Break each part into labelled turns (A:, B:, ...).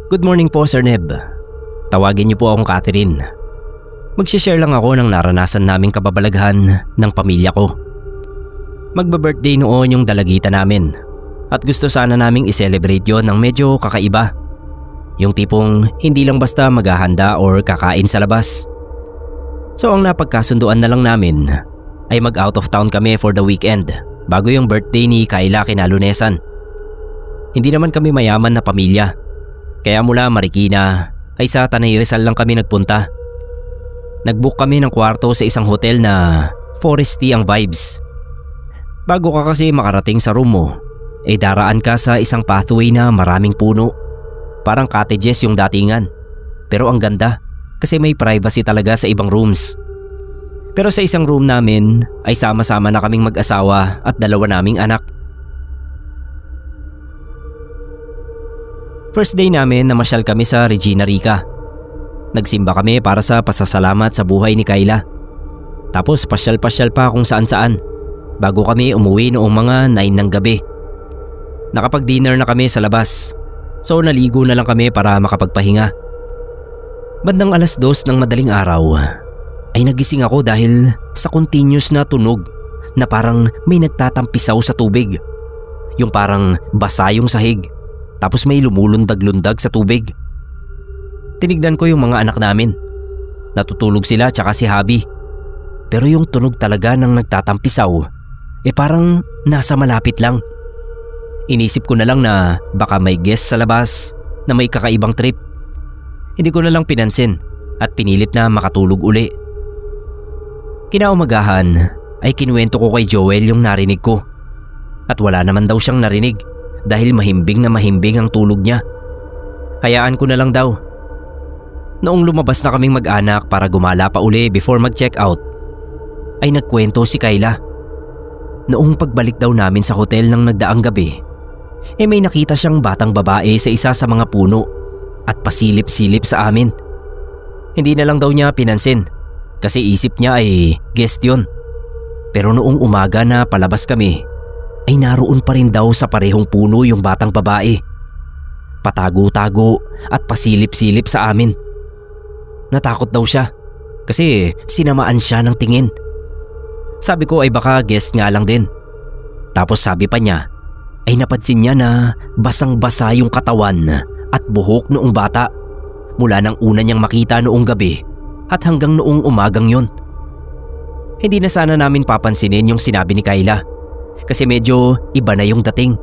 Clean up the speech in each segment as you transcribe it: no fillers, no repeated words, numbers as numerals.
A: Good morning po, Sir Neb. Tawagin niyo po akong Catherine. Magsishare lang ako ng naranasan naming kababalaghan ng pamilya ko. Magba-birthday noon yung dalagita namin at gusto sana naming i-celebrate yon ng medyo kakaiba. Yung tipong hindi lang basta maghahanda or kakain sa labas. So ang napagkasunduan na lang namin ay mag-out of town kami for the weekend bago yung birthday ni Kayla kinalunesan. Hindi naman kami mayaman na pamilya, kaya mula Marikina ay sa Tanay Rizal lang kami nagpunta. Nag-book kami ng kwarto sa isang hotel na foresty ang vibes. Bago ka kasi makarating sa room mo, ay daraan ka sa isang pathway na maraming puno. Parang cottages yung datingan, pero ang ganda kasi may privacy talaga sa ibang rooms. Pero sa isang room namin ay sama-sama na kaming mag-asawa at dalawa naming anak. First day namin namasyal kami sa Regina Rica. Nagsimba kami para sa pasasalamat sa buhay ni Kayla. Tapos pasyal-pasyal pa kung saan-saan bago kami umuwi noong mga 9 ng gabi. Nakapag-dinner na kami sa labas, so naligo na lang kami para makapagpahinga. Bandang 2:00 ng madaling araw ay nagising ako dahil sa continuous na tunog na parang may nagtatampisaw sa tubig. Yung parang basa yung sahig tapos may lumulundag-lundag sa tubig. Tinignan ko yung mga anak namin. Natutulog sila tsaka si Habi. Pero yung tunog talaga ng nagtatampisaw parang nasa malapit lang. Inisip ko na lang na baka may guest sa labas na may kakaibang trip. Hindi ko na lang pinansin at pinilit na makatulog uli. Kinaumagahan ay kinuwento ko kay Joel yung narinig ko. At wala naman daw siyang narinig dahil mahimbing na mahimbing ang tulog niya. Hayaan ko na lang daw. Noong lumabas na kaming mag-anak para gumala pa uli before mag-check out, ay nagkwento si Kayla. Noong pagbalik daw namin sa hotel ng nagdaang gabi, may nakita siyang batang babae sa isa sa mga puno at pasilip-silip sa amin. Hindi na lang daw niya pinansin kasi isip niya ay guest yun. Pero noong umaga na palabas kami, ay naroon pa rin daw sa parehong puno yung batang babae. Patago-tago at pasilip-silip sa amin. Natakot daw siya kasi sinamaan siya ng tingin. Sabi ko ay baka guest nga lang din. Tapos sabi pa niya ay napansin niya na basang-basa yung katawan at buhok noong bata mula nang una niyang makita noong gabi at hanggang noong umagang yun. Hindi na sana namin papansinin yung sinabi ni Kayla kasi medyo iba na yung dating.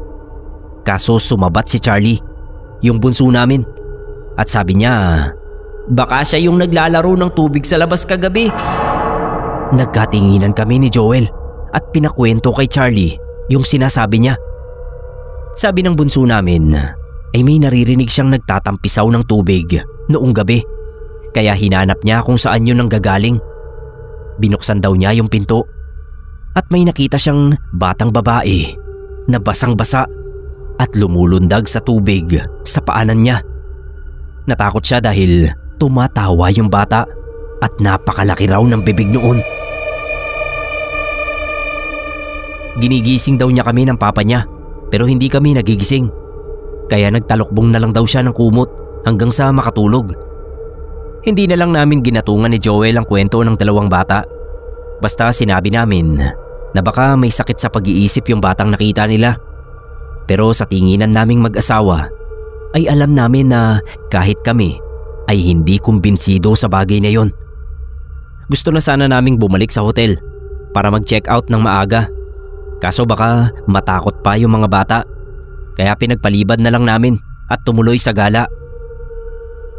A: Kaso sumabat si Charlie, yung bunso namin, at sabi niya baka siya yung naglalaro ng tubig sa labas kagabi. Nagkatinginan kami ni Joel at pinakwento kay Charlie yung sinasabi niya. Sabi ng bunso namin ay may naririnig siyang nagtatampisaw ng tubig noong gabi, kaya hinanap niya kung saan yun nanggagaling. Binuksan daw niya yung pinto at may nakita siyang batang babae na basang-basa at lumulundag sa tubig sa paanan niya. Natakot siya dahil tumatawa yung bata at napakalaki raw ng bibig noon. Ginigising daw niya kami ng papa niya pero hindi kami nagigising. Kaya nagtalokbong na lang daw siya ng kumot hanggang sa makatulog. Hindi na lang namin ginatungan ni Joel ang kwento ng dalawang bata. Basta sinabi namin na baka may sakit sa pag-iisip yung batang nakita nila. Pero sa tinginan naming mag-asawa ay alam namin na kahit kami ay hindi kumbinsido sa bagay na yon. Gusto na sana naming bumalik sa hotel para mag-check out ng maaga. Kaso baka matakot pa yung mga bata. Kaya pinagpalibad na lang namin at tumuloy sa gala.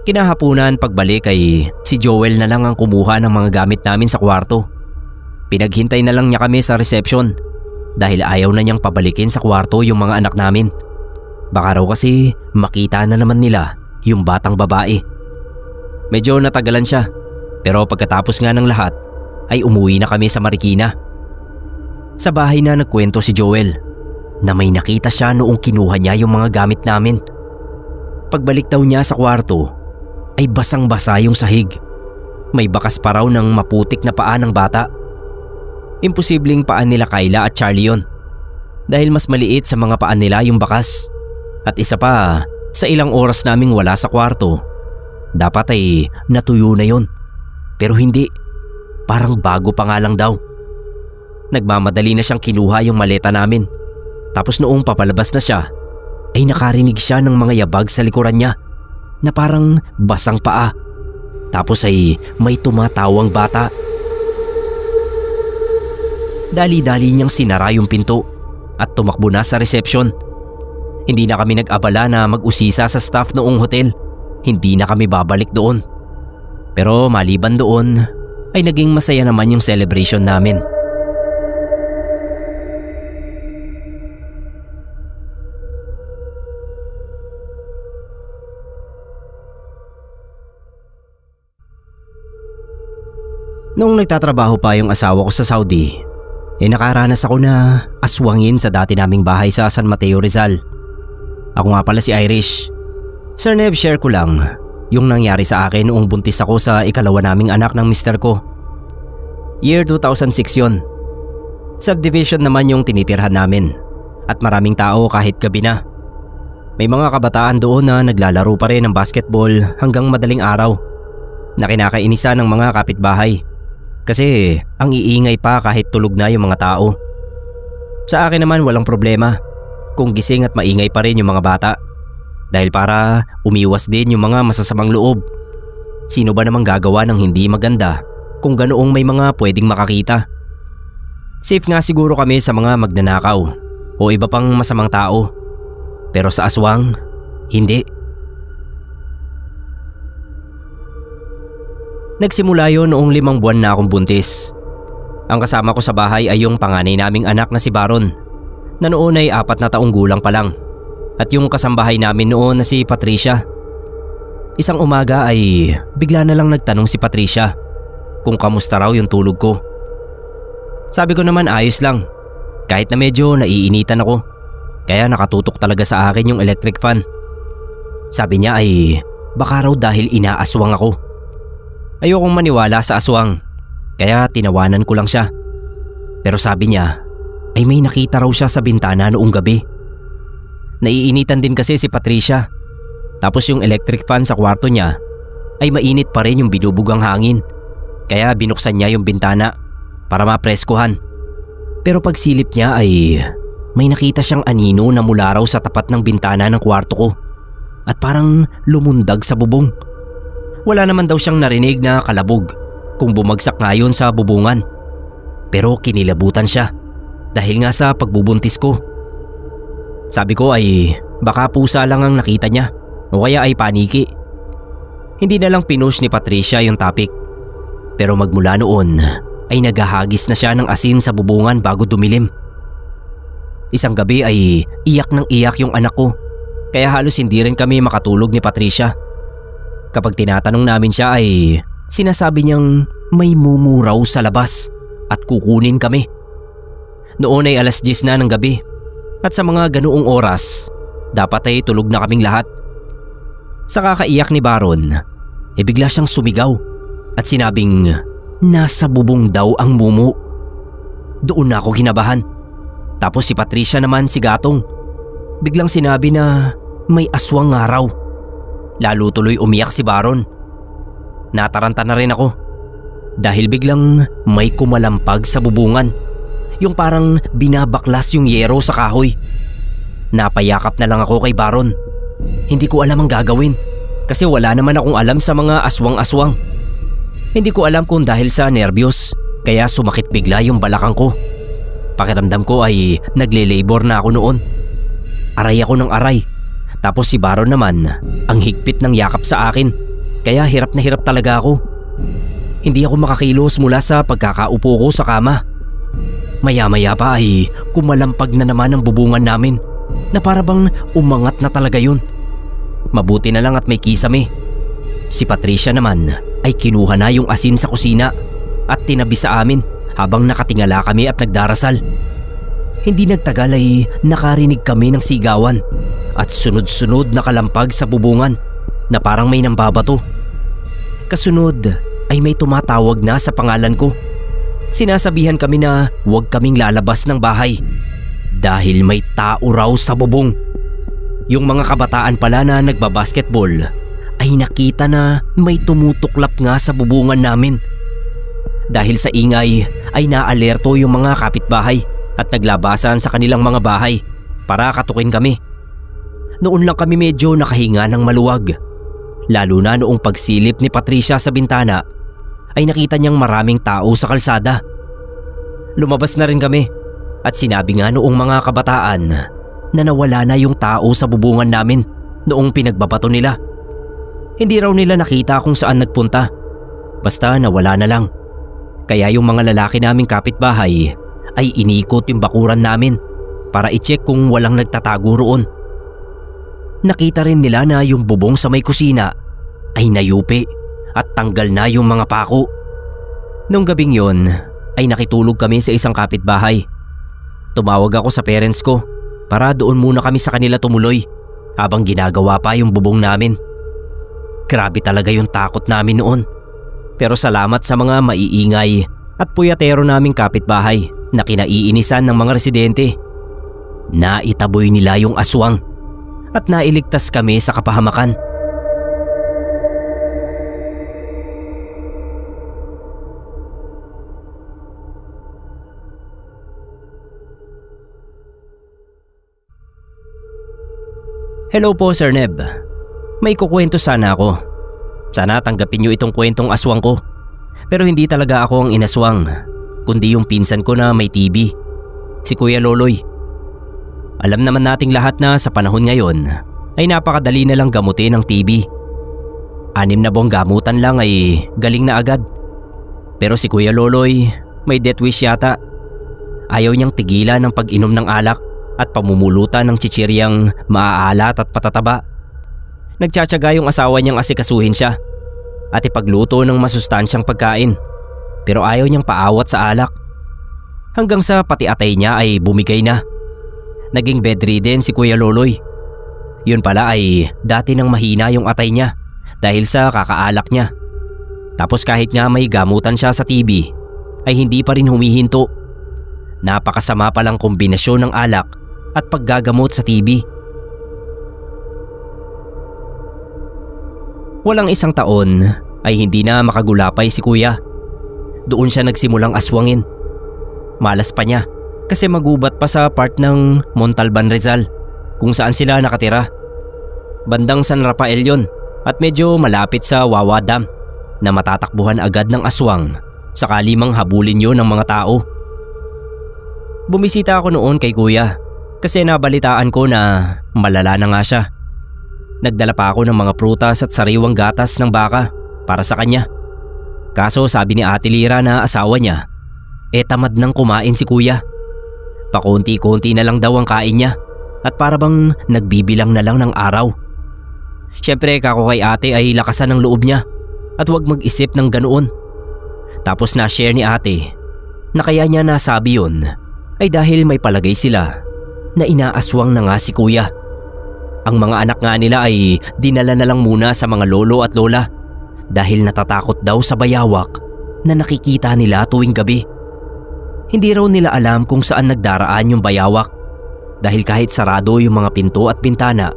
A: Kinahapunan pagbalik ay si Joel na lang ang kumuha ng mga gamit namin sa kwarto. Pinaghintay na lang niya kami sa reception dahil ayaw na niyang pabalikin sa kwarto yung mga anak namin. Baka raw kasi makita na naman nila yung batang babae. Medyo natagalan siya pero pagkatapos nga ng lahat ay umuwi na kami sa Marikina. Sa bahay na nagkwento si Joel na may nakita siya noong kinuha niya yung mga gamit namin. Pagbalik daw niya sa kwarto ay basang-basa yung sahig. May bakas pa raw ng maputik na paa ng bata. Imposibleng paan nila Kayla at Charlie yun dahil mas maliit sa mga paan nila yung bakas. At isa pa, Sa ilang oras naming wala sa kwarto, dapat ay natuyo na yon. Pero hindi, parang bago pa nga lang daw. Nagmamadali na siyang kinuha yung maleta namin. Tapos noong papalabas na siya, ay nakarinig siya ng mga yabag sa likuran niya na parang basang paa. Tapos ay may tumatawang bata. Dali-dali niyang sinara yung pinto at tumakbo na sa reception. Hindi na kami nag-abala na mag-usisa sa staff noong hotel. Hindi na kami babalik doon. Pero maliban doon ay naging masaya naman yung celebration namin. Noong nagtatrabaho pa yung asawa ko sa Saudi, nakaranas ako na aswangin sa dati naming bahay sa San Mateo, Rizal. Ako nga pala si Irish. Sir Neb, share ko lang yung nangyari sa akin noong buntis ako sa ikalawa naming anak ng mister ko. Year 2006 yun. Subdivision naman yung tinitirhan namin at maraming tao kahit gabi na. May mga kabataan doon na naglalaro pa rin ng basketball hanggang madaling araw na kinakainisa ng mga kapitbahay. Kasi ang iingay pa kahit tulog na yung mga tao. Sa akin naman walang problema kung gising at maingay pa rin yung mga bata. Dahil para umiwas din yung mga masasamang loob. Sino ba namang gagawa ng hindi maganda kung ganoong may mga pwedeng makakita? Safe nga siguro kami sa mga magnanakaw o iba pang masamang tao. Pero sa aswang, hindi. Nagsimula yun noong 5 buwan na akong buntis. Ang kasama ko sa bahay ay yung panganay naming anak na si Baron, na noon ay 4 na taong gulang pa lang. At yung kasambahay namin noon na si Patricia. Isang umaga ay bigla na lang nagtanong si Patricia kung kamusta raw yung tulog ko. Sabi ko naman ayos lang, kahit na medyo naiinitan ako. Kaya nakatutok talaga sa akin yung electric fan. Sabi niya ay baka raw dahil inaaswang ako. Ayokong maniwala sa aswang, kaya tinawanan ko lang siya. Pero sabi niya ay may nakita raw siya sa bintana noong gabi. Naiinitan din kasi si Patricia. Tapos yung electric fan sa kwarto niya ay mainit pa rin yung binubugang hangin. Kaya binuksan niya yung bintana para mapreskuhan. Pero pagsilip niya ay may nakita siyang anino na mula raw sa tapat ng bintana ng kwarto ko at parang lumundag sa bubong. Wala naman daw siyang narinig na kalabog kung bumagsak nga yun sa bubungan. Pero kinilabutan siya dahil nga sa pagbubuntis ko. Sabi ko ay baka pusa lang ang nakita niya o kaya ay paniki. Hindi na lang pinush ni Patricia yung topic. Pero magmula noon ay naghahagis na siya ng asin sa bubungan bago dumilim. Isang gabi ay iyak ng iyak yung anak ko, kaya halos hindi rin kami makatulog ni Patricia. Kapag tinatanong namin siya ay sinasabi niyang may mumuraw sa labas at kukunin kami. Noon ay 10:00 na ng gabi at sa mga ganoong oras dapat ay tulog na kaming lahat. Sa kakaiyak ni Baron, bigla siyang sumigaw at sinabing nasa bubong daw ang mumu. Doon na ako kinabahan. Tapos si Patricia naman si Gatong. Biglang sinabi na may aswang nga raw. Lalo tuloy umiyak si Baron. Nataranta na rin ako dahil biglang may kumalampag sa bubungan. Yung parang binabaklas yung yero sa kahoy. Napayakap na lang ako kay Baron. Hindi ko alam ang gagawin kasi wala naman akong alam sa mga aswang-aswang. Hindi ko alam kung dahil sa nervyos kaya sumakit bigla yung balakang ko. Pakiramdam ko ay nagle-labor na ako noon. Aray ako ng aray. Tapos si Baron naman ang higpit ng yakap sa akin. Kaya hirap na hirap talaga ako. Hindi ako makakilos mula sa pagkakaupo ko sa kama. Maya-maya pa ay kumalampag na naman ang bubungan namin na parabang umangat na talaga yun. Mabuti na lang at may kisame. Si Patricia naman ay kinuha na yung asin sa kusina at tinabi sa amin habang nakatingala kami at nagdarasal. Hindi nagtagal ay nakarinig kami ng sigawan at sunod-sunod na kalampag sa bubungan na parang may nambabato. Kasunod ay may tumatawag na sa pangalan ko. Sinasabihan kami na huwag kaming lalabas ng bahay dahil may tao raw sa bubong. yung mga kabataan pala na nagbabasketball ay nakita na may tumutuklap nga sa bubungan namin. Dahil sa ingay ay naalerto yung mga kapitbahay at naglabasan sa kanilang mga bahay para katukin kami. Noon lang kami medyo nakahinga ng maluwag, lalo na noong pagsilip ni Patricia sa bintana ay nakita niyang maraming tao sa kalsada. Lumabas na rin kami at sinabi nga noong mga kabataan na nawala na yung tao sa bubungan namin noong pinagbabato nila. Hindi raw nila nakita kung saan nagpunta, basta nawala na lang. Kaya yung mga lalaki naming kapitbahay ay inikot yung bakuran namin para i-check kung walang nagtatago roon. Nakita rin nila na yung bubong sa may kusina ay nayupi at tanggal na yung mga pako. Nung gabing yon ay nakitulog kami sa isang kapitbahay. Tumawag ako sa parents ko para doon muna kami sa kanila tumuloy habang ginagawa pa yung bubong namin. Grabe talaga yung takot namin noon. Pero salamat sa mga maiingay at puyatero naming kapitbahay na kinaiinisan ng mga residente. Naitaboy nila yung aswang at nailigtas kami sa kapahamakan. Hello po Sir Neb. May kukwento sana ako. Sana tanggapin niyo itong kwentong aswang ko. Pero hindi talaga ako ang inaswang, kundi yung pinsan ko na may TB, si Kuya Loloy. Alam naman nating lahat na sa panahon ngayon ay napakadali na lang gamutin ang TB. 6 na buwang gamutan lang ay galing na agad. Pero si Kuya Loloy may death wish yata. Ayaw niyang tigilan ng pag-inom ng alak at pamumulutan ng chichiryang maaalat at patataba. Nagtsatsaga yung asawa niyang asikasuhin siya at ipagluto ng masustansyang pagkain, pero ayaw niyang paawat sa alak. Hanggang sa pati atay niya ay bumigay na. Naging bedridden si Kuya Loloy. Yun pala ay dati nang mahina yung atay niya dahil sa kakaalak niya. Tapos kahit nga may gamutan siya sa TB ay hindi pa rin humihinto. Napakasama palang kombinasyon ng alak at paggagamot sa TB. Walang isang taon ay hindi na makagulapay si Kuya. Doon siya nagsimulang aswangin. Malas pa niya kasi magubat pa sa part ng Montalban Rizal kung saan sila nakatira. Bandang San Rafael yon at medyo malapit sa Wawa Dam na matatakbuhan agad ng aswang sakali mang habulin yon ng mga tao. Bumisita ako noon kay Kuya kasi nabalitaan ko na malala na nga siya. Nagdala pa ako ng mga prutas at sariwang gatas ng baka para sa kanya. Kaso sabi ni Ate Lira na asawa niya, tamad nang kumain si Kuya. Pakunti-kunti na lang daw ang kain niya at para bang nagbibilang na lang ng araw. Siyempre kako kay ate ay lakasan ng loob niya at huwag mag-isip ng ganoon. Tapos na-share ni ate na kaya niya nasabi yun ay dahil may palagay sila na inaaswang na nga si Kuya. Ang mga anak nga nila ay dinala na lang muna sa mga lolo at lola dahil natatakot daw sa bayawak na nakikita nila tuwing gabi. Hindi raw nila alam kung saan nagdaraan yung bayawak dahil kahit sarado yung mga pinto at bintana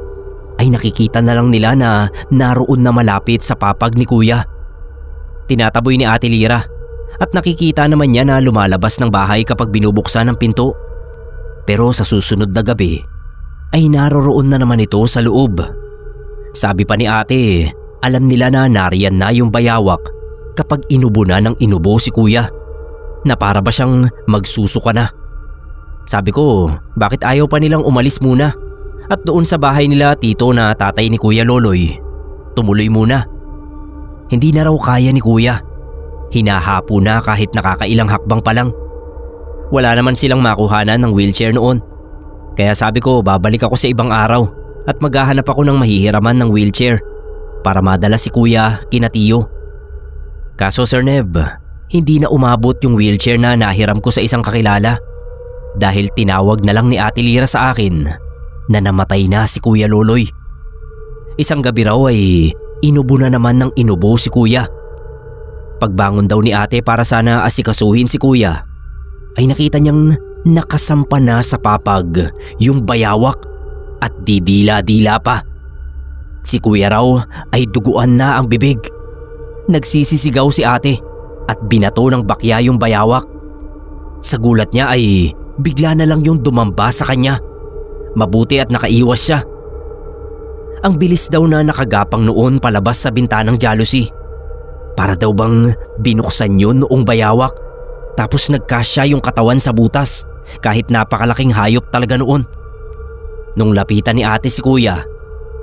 A: ay nakikita na lang nila na naroon na malapit sa papag ni Kuya. Tinataboy ni Ate Lira at nakikita naman niya na lumalabas ng bahay kapag binubuksan ang pinto. Pero sa susunod na gabi ay naroroon na naman ito sa loob. Sabi pa ni ate, alam nila na nariyan na yung bayawak kapag inubo na ng inubo si Kuya na para ba siyang magsusuka na. Sabi ko, bakit ayaw pa nilang umalis muna at doon sa bahay nila tito na tatay ni Kuya Loloy tumuloy muna. Hindi na raw kaya ni Kuya. Hinahapo na kahit nakakailang hakbang pa lang. Wala naman silang makuhanan ng wheelchair noon. Kaya sabi ko babalik ako sa ibang araw at maghahanap ako ng mahihiraman ng wheelchair para madala si Kuya kina Tiyo. Kaso Sir Neb, hindi na umabot yung wheelchair na nahiram ko sa isang kakilala dahil tinawag na lang ni Ate Lira sa akin na namatay na si Kuya Loloy. Isang gabi raw ay inubo na naman ng inubo si Kuya. Pagbangon daw ni ate para sana asikasuhin si Kuya ay nakita niyang nakasampa na sa papag yung bayawak at didila-dila pa. Si kuya raw ay duguan na ang bibig. Nagsisisigaw si ate at binato ng bakya yung bayawak. Sa gulat niya ay bigla na lang yung dumamba sa kanya. Mabuti at nakaiwas siya. Ang bilis daw na nakagapang noon palabas sa bintanang jealousy. Para daw bang binuksan yun noong bayawak tapos nagkasya yung katawan sa butas kahit napakalaking hayop talaga noon. Nung lapitan ni ate si kuya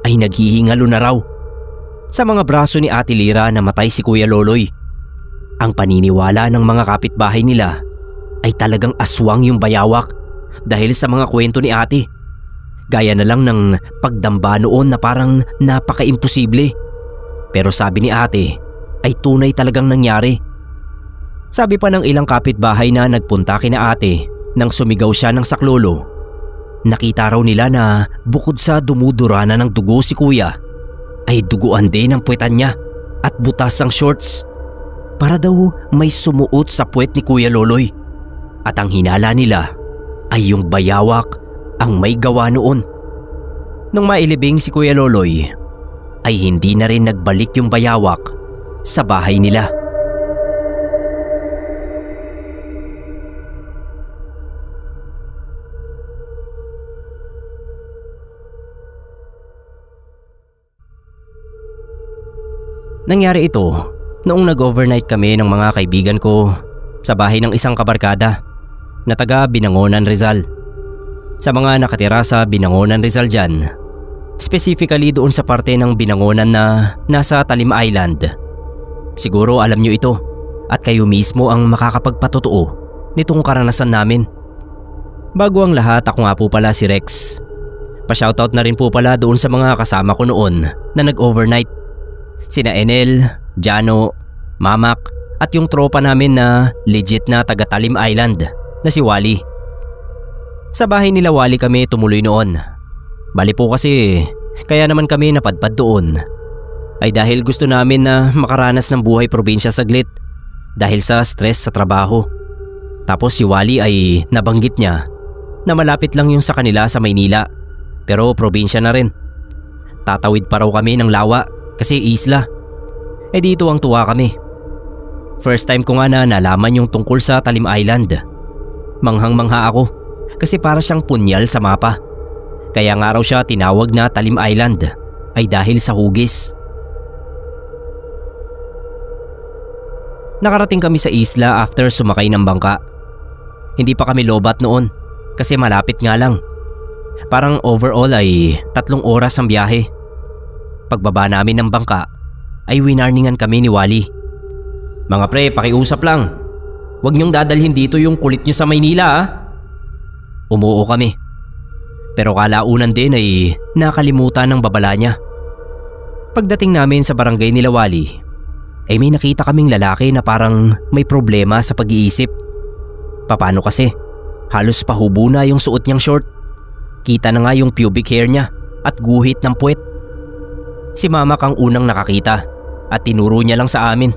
A: ay naghihingalo na raw. Sa mga braso ni Ate Lira namatay si Kuya Loloy. Ang paniniwala ng mga kapitbahay nila ay talagang aswang yung bayawak dahil sa mga kwento ni ate. Gaya na lang ng pagdamba noon na parang napaka-imposible. Pero sabi ni ate ay tunay talagang nangyari. Sabi pa ng ilang kapitbahay na nagpunta kina ate nang sumigaw siya ng saklolo. Nakita raw nila na bukod sa dumudurana ng dugo si kuya, ay duguan din ang puwetan niya at butas ang shorts. Para daw may sumuot sa puwet ni Kuya Loloy. At ang hinala nila ay yung bayawak ang may gawa noon. Nung mailibing si Kuya Loloy, ay hindi na rin nagbalik yung bayawak sa bahay nila. Nangyari ito noong nag-overnight kami ng mga kaibigan ko sa bahay ng isang kabarkada na taga Binangonan, Rizal. Sa mga nakatira sa Binangonan, Rizal dyan, specifically doon sa parte ng Binangonan na nasa Talim Island. Siguro alam nyo ito at kayo mismo ang makakapagpatotoo nitong karanasan namin. Bago ang lahat, ako nga po pala si Rex. Pa-shoutout na rin po pala doon sa mga kasama ko noon na nag-overnight. Sina Enel, Jano, Mamak at yung tropa namin na legit na taga Talim Island na si Wally. Sa bahay nila Wally kami tumuloy noon. Bali po kasi kaya naman kami napadpad doon ay dahil gusto namin na makaranas ng buhay probinsya saglit dahil sa stress sa trabaho. Tapos si Wally ay nabanggit niya na malapit lang yung sa kanila sa Maynila pero probinsya na rin. Tatawid pa raw kami ng lawa kasi isla. Dito ang tuwa kami. First time ko nga na nalaman yung tungkol sa Talim Island. Manghang-mangha ako kasi para siyang punyal sa mapa. Kaya nga raw siya tinawag na Talim Island ay dahil sa hugis. Nakarating kami sa isla after sumakay ng bangka. Hindi pa kami lobat noon kasi malapit nga lang. Parang overall ay 3 oras ang biyahe. Pagbaba namin ng bangka ay winarningan kami ni Wally. Mga pre, pakiusap lang. Huwag niyong dadalhin dito yung kulit niyo sa Maynila ah. Umuo kami. Pero kalaunan din ay nakalimutan ng babala niya. Pagdating namin sa barangay nila Wally, ay may nakita kaming lalaki na parang may problema sa pag-iisip. Paano kasi? Halos pahubo na yung suot niyang short. Kita na nga yung pubic hair niya at guhit ng puwet. Si Mama kang unang nakakita at tinuro niya lang sa amin.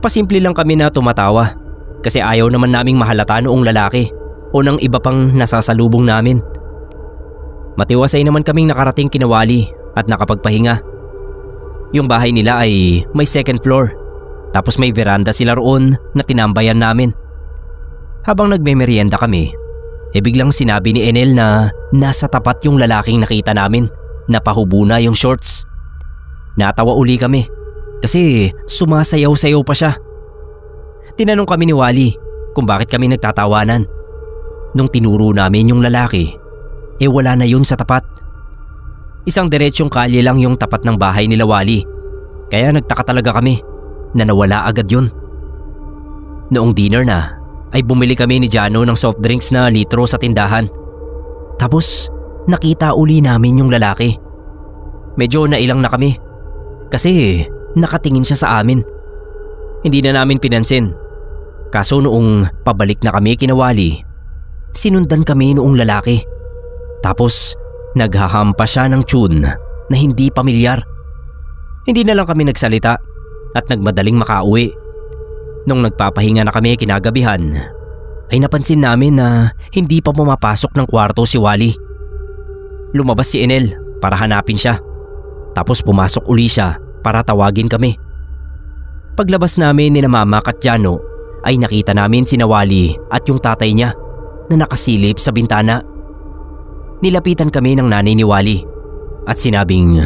A: Pasimple lang kami na tumatawa kasi ayaw naman naming mahalata noong lalaki o ng iba pang nasasalubong namin. Matiwasay naman kaming nakarating kina Wally at nakapagpahinga. Yung bahay nila ay may 2nd floor tapos may veranda sila roon na tinambayan namin. Habang nagmemeryenda kami, biglang sinabi ni Enel na nasa tapat yung lalaking nakita namin na pahubo na yung shorts. Natawa uli kami kasi sumasayaw-sayaw pa siya. Tinanong kami ni Wally kung bakit kami nagtatawanan. Nung tinuro namin yung lalaki, wala na yun sa tapat. Isang diretsyong kalye lang yung tapat ng bahay nila Wally. Kaya nagtaka talaga kami na nawala agad yun. Noong dinner na ay bumili kami ni Jano ng soft drinks na litro sa tindahan. Tapos nakita uli namin yung lalaki. Medyo nailang na kami kasi nakatingin siya sa amin. Hindi na namin pinansin. Kaso noong pabalik na kami kina Wally, sinundan kami noong lalaki. Tapos naghahampa siya ng tune na hindi pamilyar. Hindi na lang kami nagsalita at nagmadaling makauwi. Nung nagpapahinga na kami kinagabihan, ay napansin namin na hindi pa pumapasok ng kwarto si Wally. Lumabas si Enel para hanapin siya. Tapos pumasok uli siya para tawagin kami. Paglabas namin ni Mama at Jano ay nakita namin si Wally at yung tatay niya na nakasilip sa bintana. Nilapitan kami ng nanay ni Wally at sinabing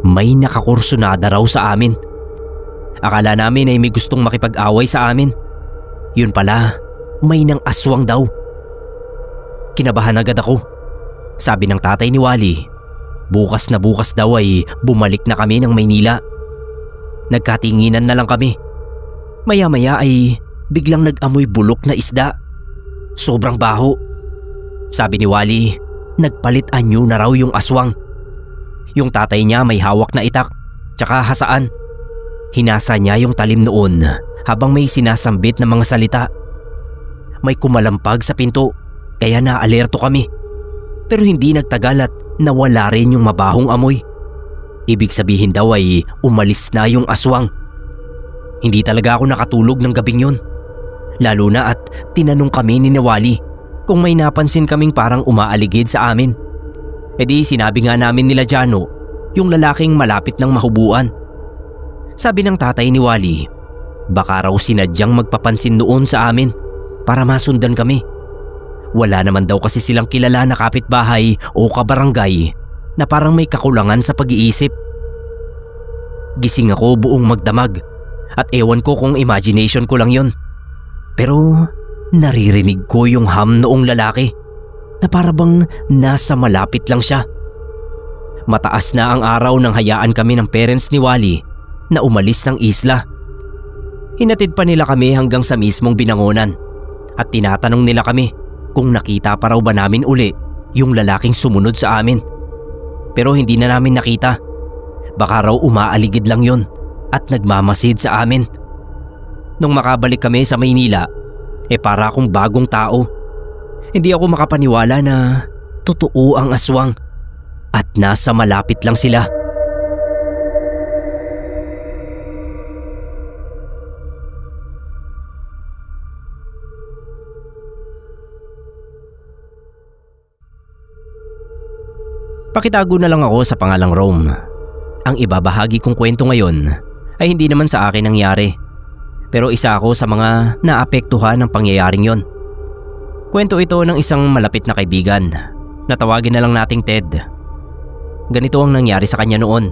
A: may nakakursunada raw sa amin. Akala namin ay may gustong makipag-away sa amin. Yun pala, may nang aswang daw. Kinabahan agad ako. Sabi ng tatay ni Wally, bukas na bukas daw ay bumalik na kami ng Maynila. Nagkatinginan na lang kami. Maya-maya ay biglang nag-amoy bulok na isda. Sobrang baho. Sabi ni Wally, nagpalit anyo na raw yung aswang. Yung tatay niya may hawak na itak, tsaka hasaan. Hinasa niya yung talim noon habang may sinasambit na mga salita. May kumalampag sa pinto kaya naalerto kami. Pero hindi nagtagal at nawala rin yung mabahong amoy. Ibig sabihin daw ay umalis na yung aswang. Hindi talaga ako nakatulog ng gabing yun. Lalo na at tinanong kami ni Wally kung may napansin kaming parang umaaligid sa amin. E di sinabi nga namin nila Jano, yung lalaking malapit ng mahubuan. Sabi ng tatay ni Wally, baka raw sinadyang magpapansin noon sa amin para masundan kami. Wala naman daw kasi silang kilala na kapitbahay o kabarangay na parang may kakulangan sa pag-iisip. Gising ako buong magdamag at ewan ko kung imagination ko lang yon. Pero naririnig ko yung ham noong lalaki na parabang nasa malapit lang siya. Mataas na ang araw nang hayaan kami ng parents ni Wally na umalis ng isla. Hinatid pa nila kami hanggang sa mismong binangonan at tinatanong nila kami kung nakita pa raw ba namin uli yung lalaking sumunod sa amin. Pero hindi na namin nakita. Baka raw umaaligid lang yon at nagmamasid sa amin. Nung makabalik kami sa Maynila, para akong bagong tao. Hindi ako makapaniwala na totoo ang aswang at nasa malapit lang sila. Pakitago na lang ako sa pangalang Rome. Ang ibabahagi kong kwento ngayon ay hindi naman sa akin nangyari. Pero isa ako sa mga naapektuhan ng pangyayaring yon. Kwento ito ng isang malapit na kaibigan na tawagin na lang nating Ted. Ganito ang nangyari sa kanya noon.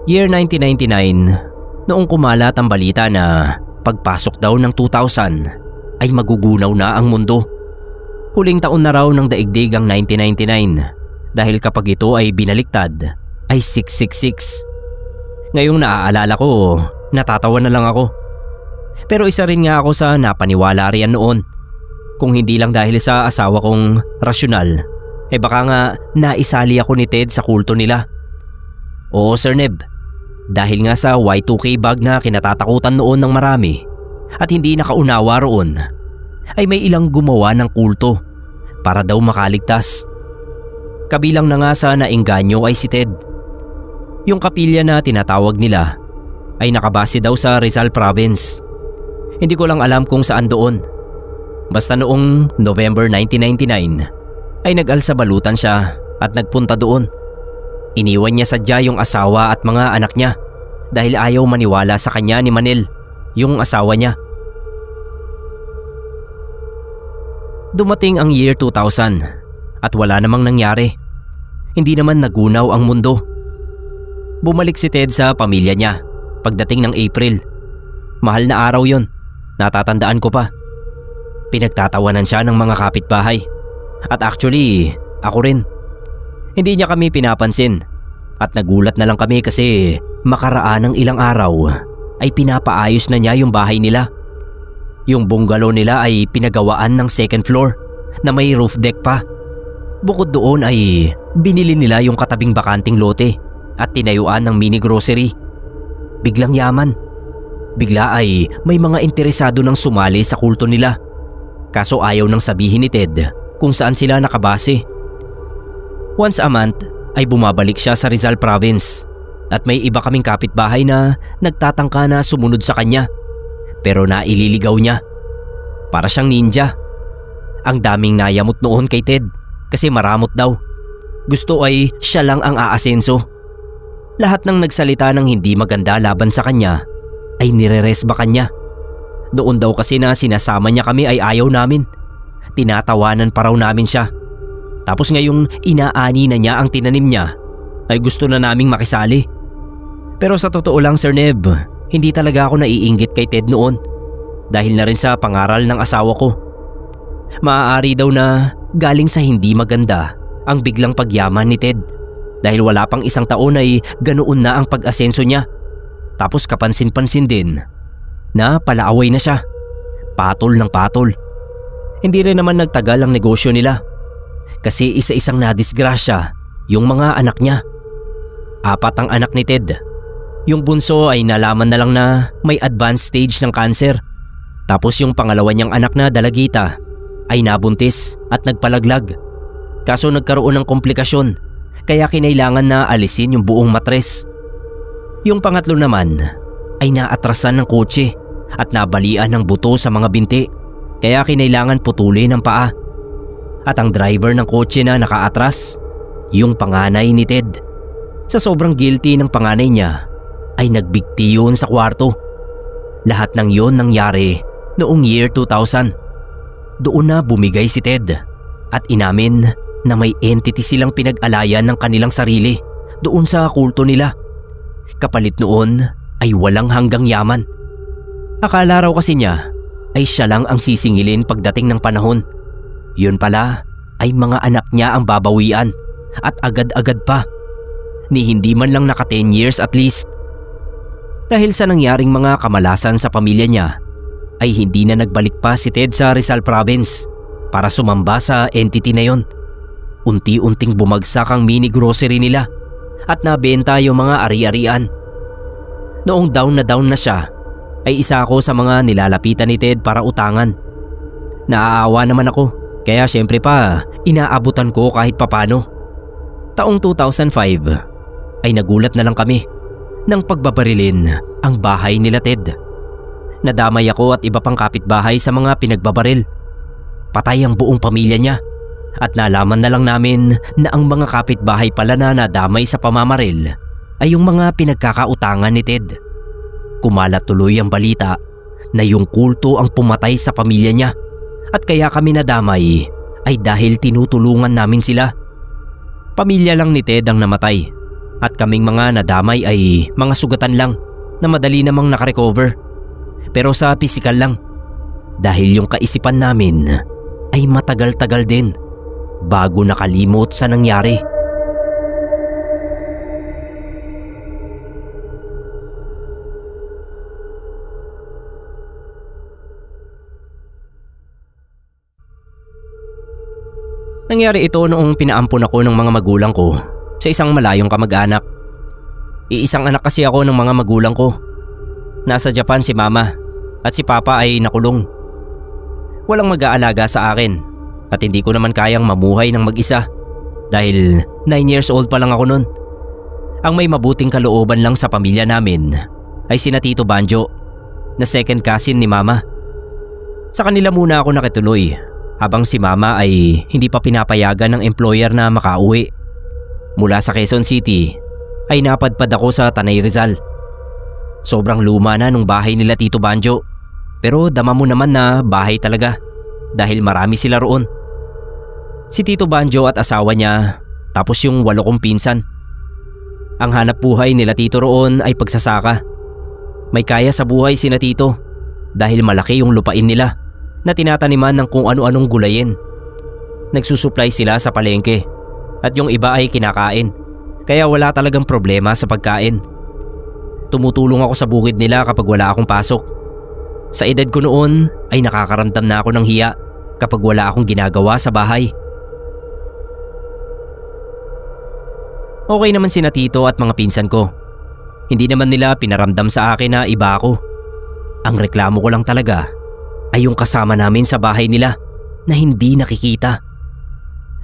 A: Year 1999, noong kumalat ang balita na pagpasok daw ng 2000 ay magugunaw na ang mundo. Huling taon na raw ng daigdig ang 1999 dahil kapag ito ay binaliktad ay 666. Ngayong naaalala ko, natatawa na lang ako. Pero isa rin nga ako sa napaniwala riyan noon. Kung hindi lang dahil sa asawa kong rasyonal, baka nga naisali ako ni Ted sa kulto nila. Oo Sir Neb, dahil nga sa Y2K bag na kinatatakutan noon ng marami at hindi nakaunawa roon, ay may ilang gumawa ng kulto para daw makaligtas. Kabilang na nga sa naengganyo ay si Ted. Yung kapilya na tinatawag nila ay nakabase daw sa Rizal Province. Hindi ko lang alam kung saan doon. Basta noong November 1999 ay nag-alsabalutan siya at nagpunta doon. Iniwan niya sadya yung asawa at mga anak niya dahil ayaw maniwala sa kanya ni Manil, yung asawa niya. Dumating ang year 2000 at wala namang nangyari. Hindi naman nagunaw ang mundo. Bumalik si Ted sa pamilya niya pagdating ng April. Mahal na araw yon, natatandaan ko pa. Pinagtatawanan siya ng mga kapitbahay. At actually, ako rin. Hindi niya kami pinapansin at nagulat na lang kami kasi makaraan ng ilang araw ay pinapaayos na niya yung bahay nila. Yung bungalow nila ay pinagawaan ng second floor na may roof deck pa. Bukod doon ay binili nila yung katabing bakanting lote at tinayuan ng mini grocery. Biglang yaman. Bigla ay may mga interesado nang sumali sa kulto nila. Kaso ayaw nang sabihin ni Ted kung saan sila nakabase. Once a month ay bumabalik siya sa Rizal Province at may iba kaming kapitbahay na nagtatangka na sumunod sa kanya. Pero naililigaw niya. Para siyang ninja. Ang daming nayamot noon kay Ted kasi maramot daw. gusto ay siya lang ang aasenso. Lahat ng nagsalita ng hindi maganda laban sa kanya ay nireresbakan niya. Noon daw kasi na sinasama niya kami ay ayaw namin. Tinatawanan pa raw namin siya. Tapos ngayong inaani na niya ang tinanim niya ay gusto na naming makisali. Pero sa totoo lang Sir Neb, hindi talaga ako naiinggit kay Ted noon. Dahil na rin sa pangaral ng asawa ko. Maaari daw na galing sa hindi maganda ang biglang pagyaman ni Ted. Dahil wala pang isang taon ay ganoon na ang pag-asenso niya. Tapos kapansin-pansin din na palaaway na siya. Patol ng patol. Hindi rin naman nagtagal ang negosyo nila. Kasi isa-isang nadisgrasya yung mga anak niya. 4 ang anak ni Ted. Yung bunso ay nalaman na lang na may advanced stage ng cancer. Tapos yung pangalawa niyang anak na dalagita ay nabuntis at nagpalaglag. Kaso nagkaroon ng komplikasyon kaya kinailangan na alisin yung buong matres. Yung pangatlo naman ay naatrasan ng kotse at nabalian ng buto sa mga binti kaya kinailangan putulin ang paa. At ang driver ng kotse na nakaatras, yung panganay ni Ted. Sa sobrang guilty ng panganay niya ay nagbigti yun sa kwarto. Lahat ng yon nangyari noong year 2000. Doon na bumigay si Ted at inamin na may entity silang pinag-alayan ng kanilang sarili doon sa kulto nila. Kapalit noon ay walang hanggang yaman. Akala raw kasi niya ay siya lang ang sisingilin pagdating ng panahon. Yun pala ay mga anak niya ang babawian at agad-agad pa. Ni hindi man lang naka 10 years at least. Dahil sa nangyaring mga kamalasan sa pamilya niya ay hindi na nagbalik pa si Ted sa Rizal Province para sumamba sa entity na yon. Unti-unting bumagsak ang mini grocery nila at nabenta yung mga ari-arian. Noong down na siya ay isa ako sa mga nilalapitan ni Ted para utangan. Naaawa naman ako kaya syempre pa inaabutan ko kahit papano. Taong 2005 ay nagulat na lang kami nang pagbabarilin ang bahay nila Ted. Nadamay ako at iba pang kapitbahay sa mga pinagbabaril. Patay ang buong pamilya niya at nalaman na lang namin na ang mga kapitbahay pala na nadamay sa pamamaril ay yung mga pinagkakautangan ni Ted. Kumalat tuloy ang balita na yung kulto ang pumatay sa pamilya niya at kaya kami nadamay ay dahil tinutulungan namin sila. Pamilya lang ni Ted ang namatay at kaming mga nadamay ay mga sugatan lang na madali namang nakarecover. Pero sa pisikal lang dahil yung kaisipan namin ay matagal-tagal din bago nakalimot sa nangyari. Nangyari ito noong pinaampon ako ng mga magulang ko sa isang malayong kamag-anak. Iisang anak kasi ako ng mga magulang ko. Nasa Japan si mama at si papa ay nakulong. Walang mag-aalaga sa akin at hindi ko naman kayang mamuhay ng mag-isa dahil 9 years old pa lang ako noon. Ang may mabuting kalooban lang sa pamilya namin ay sina Tito Banjo na second cousin ni mama. Sa kanila muna ako nakituloy habang si mama ay hindi pa pinapayagan ng employer na makauwi. Mula sa Quezon City ay napadpad ako sa Tanay Rizal. Sobrang luma na nung bahay nila Tito Banjo pero dama mo naman na bahay talaga dahil marami sila roon. Si Tito Banjo at asawa niya tapos yung 8 kong pinsan. Ang hanap buhay nila Tito roon ay pagsasaka. May kaya sa buhay sina Tito dahil malaki yung lupain nila na tinataniman ng kung ano-anong gulayin. Nagsusupply sila sa palengke at yung iba ay kinakain kaya wala talagang problema sa pagkain. Tumutulong ako sa bukid nila kapag wala akong pasok. Sa edad ko noon ay nakakaramdam na ako ng hiya kapag wala akong ginagawa sa bahay. Okay naman sina Tito at mga pinsan ko. Hindi naman nila pinaramdam sa akin na iba ako. Ang reklamo ko lang talaga ay yung kasama namin sa bahay nila na hindi nakikita.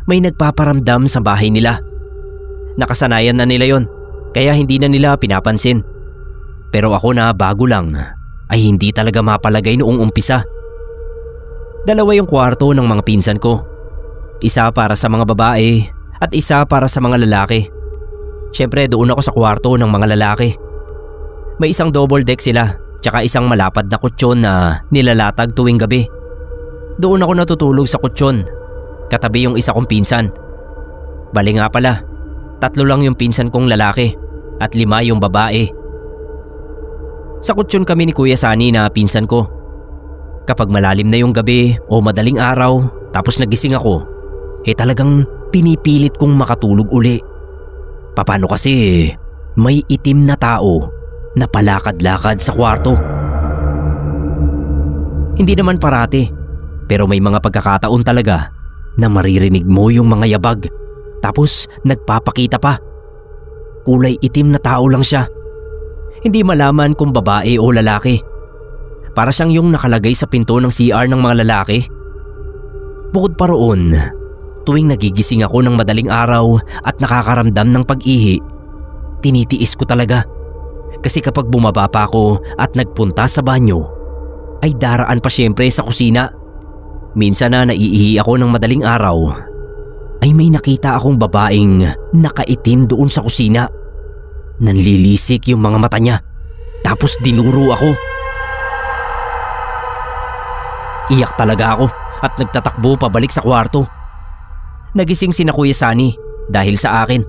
A: May nagpaparamdam sa bahay nila. Nakasanayan na nila yon kaya hindi na nila pinapansin. Pero ako na bago lang ay hindi talaga mapalagay noong umpisa. 2 yung kwarto ng mga pinsan ko. Isa para sa mga babae at isa para sa mga lalaki. Siyempre doon ako sa kwarto ng mga lalaki. May isang double deck sila, tsaka isang malapad na kutsyon na nilalatag tuwing gabi. Doon ako natutulog sa kutsyon, katabi yung isa kong pinsan. Bali nga pala, 3 lang yung pinsan kong lalaki at 5 yung babae. Sa kutsyon kami ni Kuya Sunny na pinsan ko. Kapag malalim na yung gabi o madaling araw tapos nagising ako, talagang pinipilit kong makatulog uli. Paano kasi may itim na tao na palakad-lakad sa kwarto. Hindi naman parati, pero may mga pagkakataon talaga na maririnig mo yung mga yabag tapos nagpapakita pa. Kulay itim na tao lang siya. Hindi malaman kung babae o lalaki. Para siyang yung nakalagay sa pinto ng CR ng mga lalaki. Bukod pa roon, tuwing nagigising ako ng madaling araw at nakakaramdam ng pag-ihi, tinitiis ko talaga. Kasi kapag bumaba pa ako at nagpunta sa banyo, ay daraan pa siyempre sa kusina. Minsan na naiihi ako ng madaling araw, ay may nakita akong babaeng nakaitim doon sa kusina. Nanlilisik yung mga mata niya, tapos dinuro ako. Iyak talaga ako at nagtatakbo pabalik sa kwarto. Nagising sina Kuya Sunny dahil sa akin.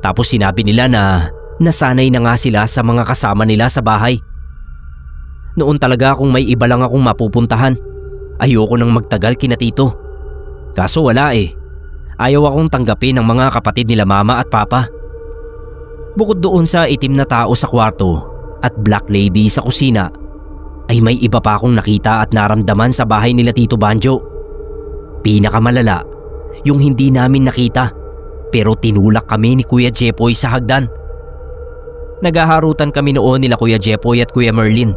A: Tapos sinabi nila na nasanay na nga sila sa mga kasama nila sa bahay. Noon talaga kung may iba lang akong mapupuntahan, ayoko nang magtagal kina tito. Kaso wala Ayaw akong tanggapin ng mga kapatid nila mama at papa. Bukod doon sa itim na tao sa kwarto at black lady sa kusina, ay may iba pa akong nakita at naramdaman sa bahay nila Tito Banjo. Pinakamalala, yung hindi namin nakita pero tinulak kami ni Kuya Jepoy sa hagdan. Naghaharutan kami noon nila Kuya Jepoy at Kuya Merlin.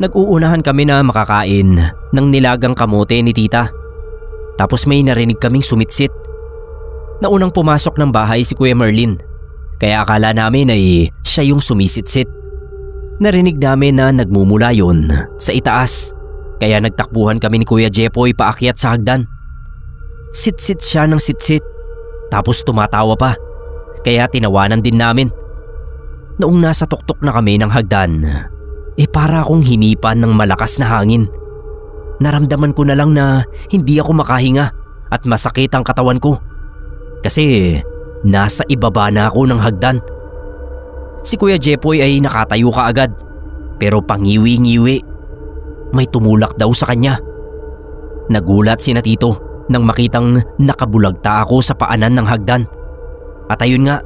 A: Nag-uunahan kami na makakain ng nilagang kamote ni tita. Tapos may narinig kaming sumitsit. Naunang pumasok ng bahay si Kuya Merlin, kaya akala namin ay siya yung sumisitsit. Narinig namin na nagmumula yon sa itaas, kaya nagtakbuhan kami ni Kuya Jepoy paakyat sa hagdan. Sitsit siya ng sitsit, tapos tumatawa pa, kaya tinawanan din namin. Noong nasa tuktok na kami ng hagdan, para akong hinipan ng malakas na hangin. Naramdaman ko na lang na hindi ako makahinga at masakit ang katawan ko. Kasi nasa ibaba na ako ng hagdan. Si Kuya Jepoy ay nakatayo kaagad, pero pangiwi-ngiwi. May tumulak daw sa kanya. Nagulat sina tito nang makitang nakabulagta ako sa paanan ng hagdan. At ayun nga,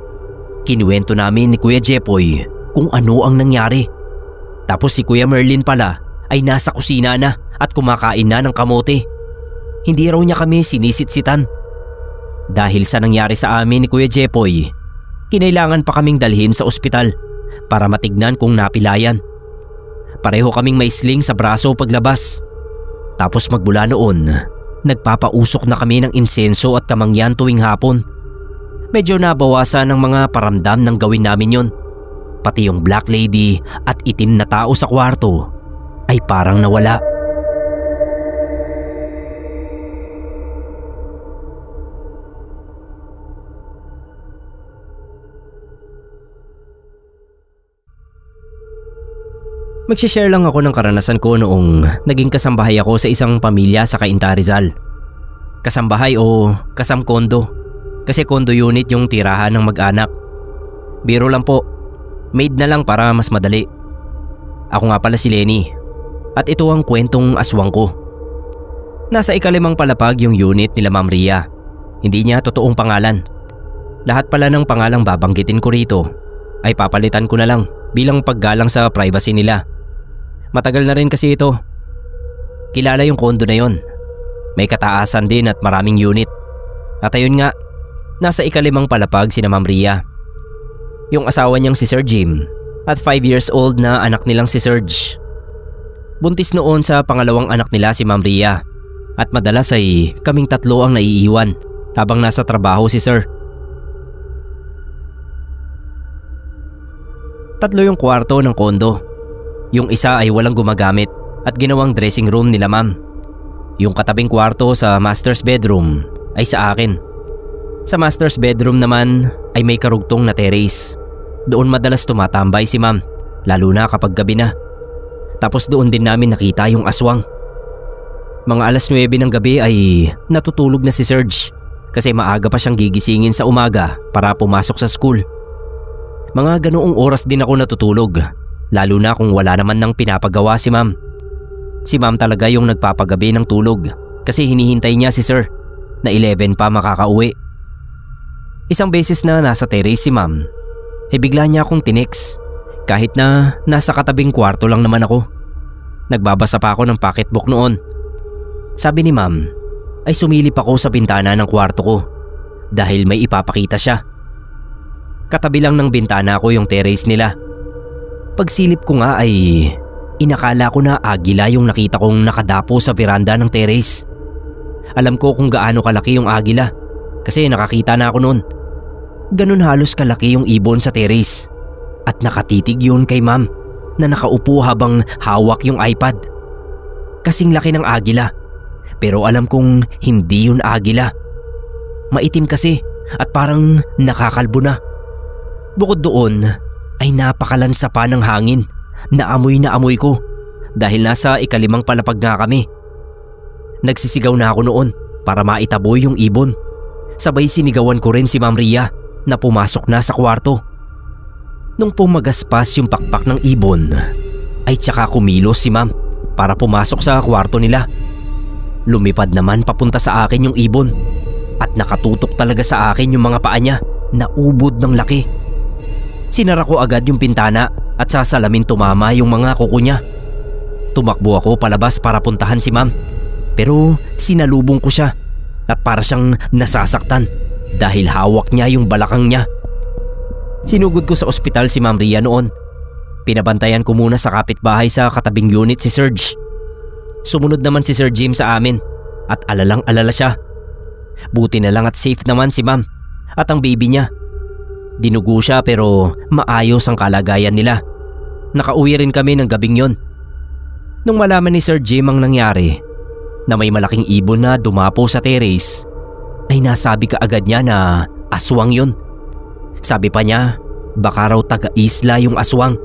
A: kinuwento namin ni Kuya Jepoy kung ano ang nangyari. Tapos si Kuya Merlin pala ay nasa kusina na at kumakain na ng kamote. Hindi raw niya kami sinisitsitan. Dahil sa nangyari sa amin ni Kuya Jepoy, kinailangan pa kaming dalhin sa ospital para matignan kung napilayan. Pareho kaming may sling sa braso paglabas. Tapos magmula noon, nagpapausok na kami ng insenso at kamangyan tuwing hapon. Medyo nabawasan ng mga paramdam ng gawin namin yon. Pati yung black lady at itim na tao sa kwarto ay parang nawala. Magsishare lang ako ng karanasan ko noong naging kasambahay ako sa isang pamilya sa Cainta, Rizal. Kasambahay o kasamkondo, kasi condo unit yung tirahan ng mag-anak. Biro lang po, made na lang para mas madali. Ako nga pala si Lenny at ito ang kwentong aswang ko. Nasa ika-5 palapag yung unit nila Ma'am Ria. Hindi niya totoong pangalan. Lahat pala ng pangalang babanggitin ko rito ay papalitan ko na lang bilang paggalang sa privacy nila. Matagal na rin kasi ito. Kilala yung kondo na yon. May kataasan din at maraming unit. At ayun nga, nasa ika-5 palapag sina Ma'am Ria. Yung asawa niyang si Sir Jim at 5 years old na anak nilang si Serge. Buntis noon sa pangalawang anak nila si Ma'am Ria at madalas ay kaming 3 ang naiiwan habang nasa trabaho si Sir. 3 yung kwarto ng kondo. Yung isa ay walang gumagamit at ginawang dressing room nila Ma'am. Yung katabing kwarto sa master's bedroom ay sa akin. Sa master's bedroom naman ay may karugtong na terrace. Doon madalas tumatambay si ma'am, lalo na kapag gabi na. Tapos doon din namin nakita yung aswang. Mga alas 9 ng gabi ay natutulog na si Serge kasi maaga pa siyang gigisingin sa umaga para pumasok sa school. Mga ganoong oras din ako natutulog, lalo na kung wala naman nang pinapagawa si ma'am. Si ma'am talaga yung nagpapagabi ng tulog kasi hinihintay niya si sir na 11 pa makakauwi. Isang beses na nasa terrace si ma'am, bigla niya akong tinex kahit na nasa katabing kwarto lang naman ako. Nagbabasa pa ako ng pocketbook noon. Sabi ni ma'am ay sumilip ako sa bintana ng kwarto ko dahil may ipapakita siya. Katabi lang ng bintana ko yung terrace nila. Pagsilip ko nga ay inakala ko na agila yung nakita kong nakadapo sa veranda ng terrace. Alam ko kung gaano kalaki yung agila kasi nakakita na ako noon. Ganun halos kalaki yung ibon sa terrace at nakatitig yun kay ma'am na nakaupo habang hawak yung iPad. Kasing laki ng agila pero alam kong hindi yun agila. Maitim kasi at parang nakakalbo na. Bukod doon ay napakalansa pa ng hangin na amoy ko dahil nasa ikalimang palapag na kami. Nagsisigaw na ako noon para maitaboy yung ibon. Sabay sinigawan ko rin si Ma'am Ria na pumasok na sa kwarto. Nung pumagaspas yung pakpak ng ibon ay tsaka kumilos si ma'am para pumasok sa kwarto nila. Lumipad naman papunta sa akin yung ibon at nakatutok talaga sa akin yung mga paa niya na ubod ng laki. Sinara ko agad yung pintana at sa salamin tumama yung mga kuko niya. Tumakbo ako palabas para puntahan si ma'am pero sinalubong ko siya at para siyang nasasaktan dahil hawak niya yung balakang niya. Sinugod ko sa ospital si Ma'am Ria noon. Pinabantayan ko muna sa kapitbahay sa katabing unit si Serge. Sumunod naman si Sir Jim sa amin at alalang-alala siya. Buti na lang at safe naman si ma'am at ang baby niya. Dinugo siya pero maayos ang kalagayan nila. Nakauwi rin kami ng gabing yon. Nung malaman ni Sir Jim ang nangyari na may malaking ibon na dumapo sa terrace ay nasabi kaagad niya na aswang yon. Sabi pa niya baka raw taga-isla yung aswang.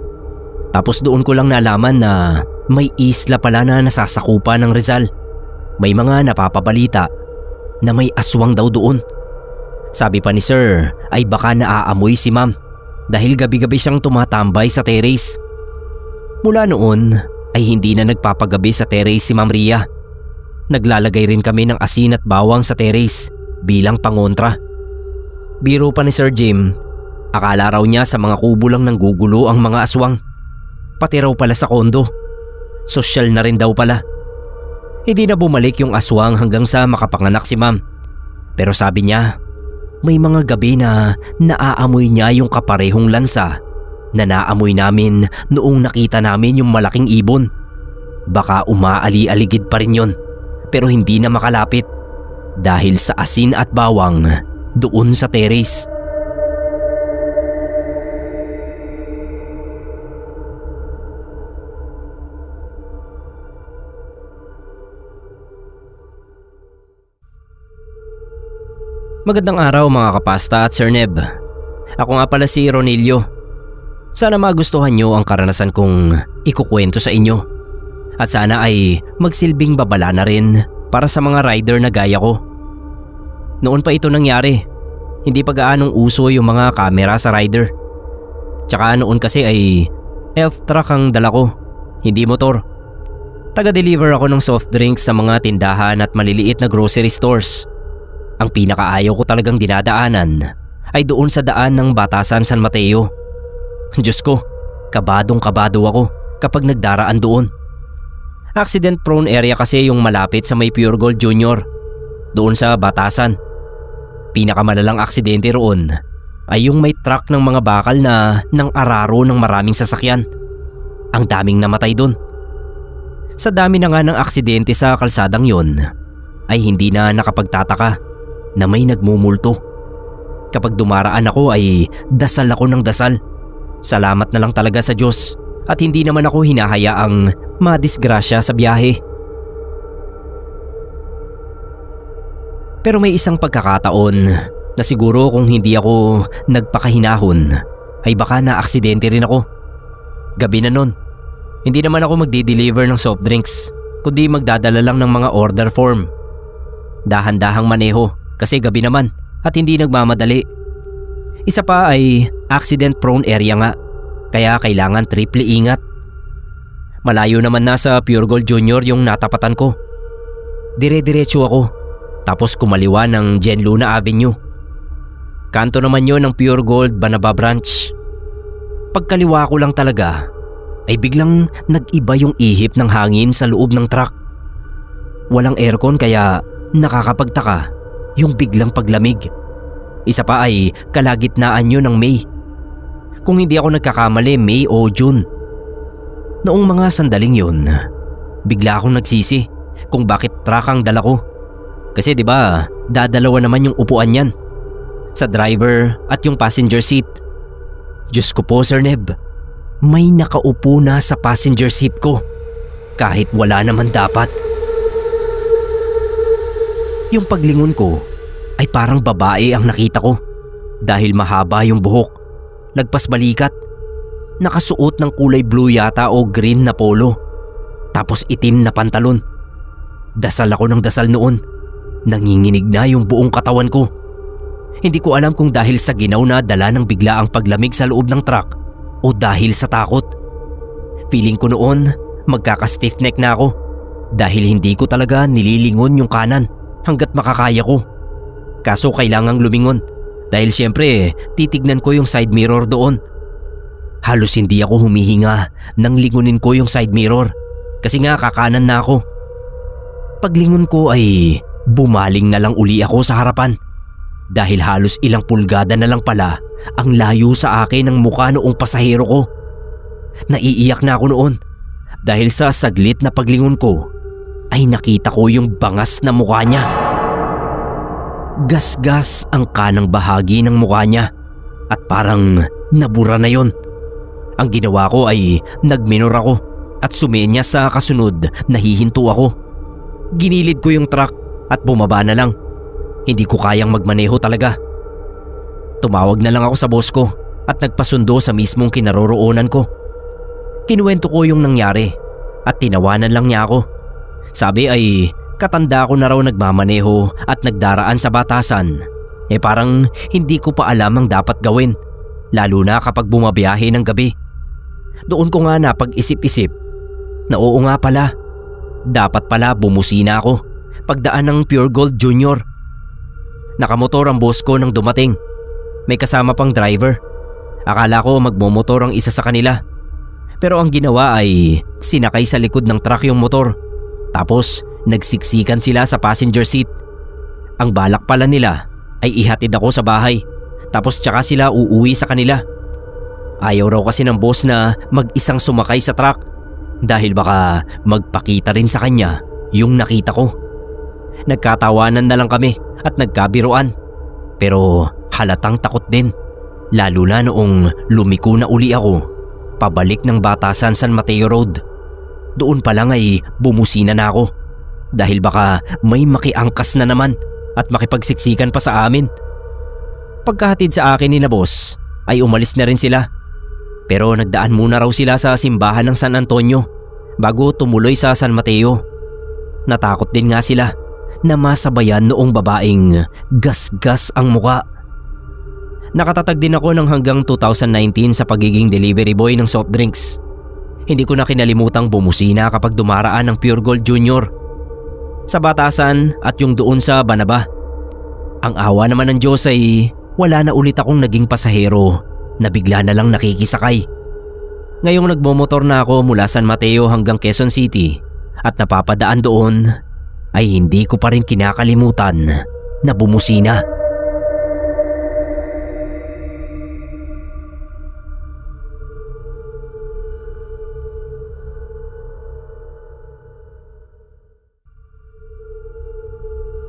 A: Tapos doon ko lang nalaman na may isla pala na nasasakupan ng Rizal. May mga napapabalita na may aswang daw doon. Sabi pa ni Sir ay baka naaamoy si ma'am dahil gabi-gabi siyang tumatambay sa terrace. Mula noon ay hindi na nagpapagabi sa terrace si Ma'am Ria. Naglalagay rin kami ng asin at bawang sa terrace bilang pangontra. Biro pa ni Sir Jim, akala raw niya sa mga kubo lang nang gugulo ang mga aswang. Pati raw pala sa kondo. Sosyal na rin daw pala. Hindi na bumalik yung aswang hanggang sa makapanganak si ma'am. Pero sabi niya, may mga gabi na naaamoy niya yung kaparehong lansa na naamoy namin noong nakita namin yung malaking ibon. Baka umaali-aligid pa rin yun pero hindi na makalapit dahil sa asin at bawang doon sa terrace. Magandang araw mga kapasta at Sir Neb. Ako nga pala si Ronilio. Sana magustuhan nyo ang karanasan kong ikukwento sa inyo. At sana ay magsilbing babala na rin para sa mga rider na gaya ko. Noon pa ito nangyari. Hindi pa gaanong uso yung mga kamera sa rider. Tsaka noon kasi ay elf truck ang dala ko, hindi motor. Taga-deliver ako ng soft drinks sa mga tindahan at maliliit na grocery stores. Ang pinakaayaw ko talagang dinadaanan ay doon sa daan ng Batasan San Mateo. Diyos ko, kabadong-kabado ako kapag nagdaraan doon. Accident prone area kasi yung malapit sa may Pure Gold Junior, doon sa Batasan. Pinakamalalang aksidente roon ay yung may truck ng mga bakal na nang araro ng maraming sasakyan. Ang daming namatay doon. Sa dami na nga ng aksidente sa kalsadang yon ay hindi na nakapagtataka na may nagmumulto. Kapag dumaraan ako ay dasal ako ng dasal. Salamat na lang talaga sa Diyos at hindi naman ako hinahayaang madisgrasya sa biyahe. Pero may isang pagkakataon na siguro kung hindi ako nagpakahinahon ay baka na-aksidente rin ako. Gabi na nun. Hindi naman ako magdi-deliver ng soft drinks kundi magdadala lang ng mga order form. Dahan-dahang maneho kasi gabi naman at hindi nagmamadali. Isa pa ay accident prone area nga kaya kailangan triple ingat. Malayo naman na sa Pure Gold Junior yung natapatan ko. Dire-diretso ako tapos kumaliwa ng Jen Luna Avenue. Kanto naman yon ng Pure Gold Banaba Branch. Pagkaliwa ko lang talaga ay biglang nag-iba yung ihip ng hangin sa loob ng truck. Walang aircon kaya nakakapagtaka yung biglang paglamig. Isa pa ay kalagitnaan yun ng May. Kung hindi ako nagkakamali, May o June. Noong mga sandaling yun, bigla akong nagsisi kung bakit truck ang dala ko. Kasi 'di ba, dadalawa naman yung upuan niyan. Sa driver at yung passenger seat. Diyos ko po, Sir Neb. May nakaupo na sa passenger seat ko kahit wala naman dapat. Yung paglingon ko ay parang babae ang nakita ko dahil mahaba yung buhok, lagpas balikat. Nakasuot ng kulay blue yata o green na polo, tapos itim na pantalon. Dasal ako ng dasal noon. Nanginginig na yung buong katawan ko. Hindi ko alam kung dahil sa ginaw na dala ng biglaang paglamig sa loob ng truck o dahil sa takot. Feeling ko noon magkaka-stiff neck na ako dahil hindi ko talaga nililingon yung kanan hanggat makakaya ko. Kaso kailangang lumingon dahil siyempre titignan ko yung side mirror doon. Halos hindi ako humihinga nang lingunin ko yung side mirror kasi nga kakanan na ako. Paglingon ko ay bumaling na lang uli ako sa harapan dahil halos ilang pulgada na lang pala ang layo sa akin ng mukha noong pasahero ko. Naiiyak na ako noon dahil sa saglit na paglingon ko ay nakita ko yung bangas na mukha niya. Gasgas ang kanang bahagi ng mukha niya at parang nabura na yon. Ang ginawa ko ay nagminor ako at sumenya sa kasunod nahihinto ako. Ginilid ko yung truck at bumaba na lang. Hindi ko kayang magmaneho talaga. Tumawag na lang ako sa boss ko at nagpasundo sa mismong kinaroroonan ko. Kinuwento ko yung nangyari at tinawanan lang niya ako. Sabi ay katanda ko na raw nagmamaneho at nagdaraan sa batasan. Parang hindi ko pa alam ang dapat gawin, lalo na kapag bumabiyahe ng gabi. Doon ko nga napag-isip-isip na oo nga pala, dapat pala bumusina ako pagdaan ng Pure Gold Junior. Nakamotor ang boss ko nang dumating. May kasama pang driver. Akala ko magmomotor ang isa sa kanila. Pero ang ginawa ay sinakay sa likod ng truck yung motor. Tapos nagsiksikan sila sa passenger seat. Ang balak pala nila ay ihatid ako sa bahay. Tapos tsaka sila uuwi sa kanila. Ayaw raw kasi ng boss na mag-isang sumakay sa truck dahil baka magpakita rin sa kanya yung nakita ko. Nagkatawanan na lang kami at nagkabiruan. Pero halatang takot din, lalo na noong lumiko na uli ako pabalik ng Batasan San Mateo Road. Doon pa lang ay bumusina na ako dahil baka may makiangkas na naman at makipagsiksikan pa sa amin. Pagkahatid sa akin ni na boss ay umalis na rin sila. Pero nagdaan muna raw sila sa simbahan ng San Antonio bago tumuloy sa San Mateo. Natakot din nga sila na masabayan noong babaeng gasgas ang muka. Nakatatag din ako ng hanggang 2019 sa pagiging delivery boy ng soft drinks. Hindi ko na kinalimutang bumusina kapag dumaraan ng Pure Gold Junior sa Batasan at yung doon sa Banaba. Ang awa naman ng Diyos ay wala na ulit akong naging pasahero na bigla na lang nakikisakay. Ngayong nagmomotor na ako mula San Mateo hanggang Quezon City at napapadaan doon ay hindi ko pa rin kinakalimutan na bumusina.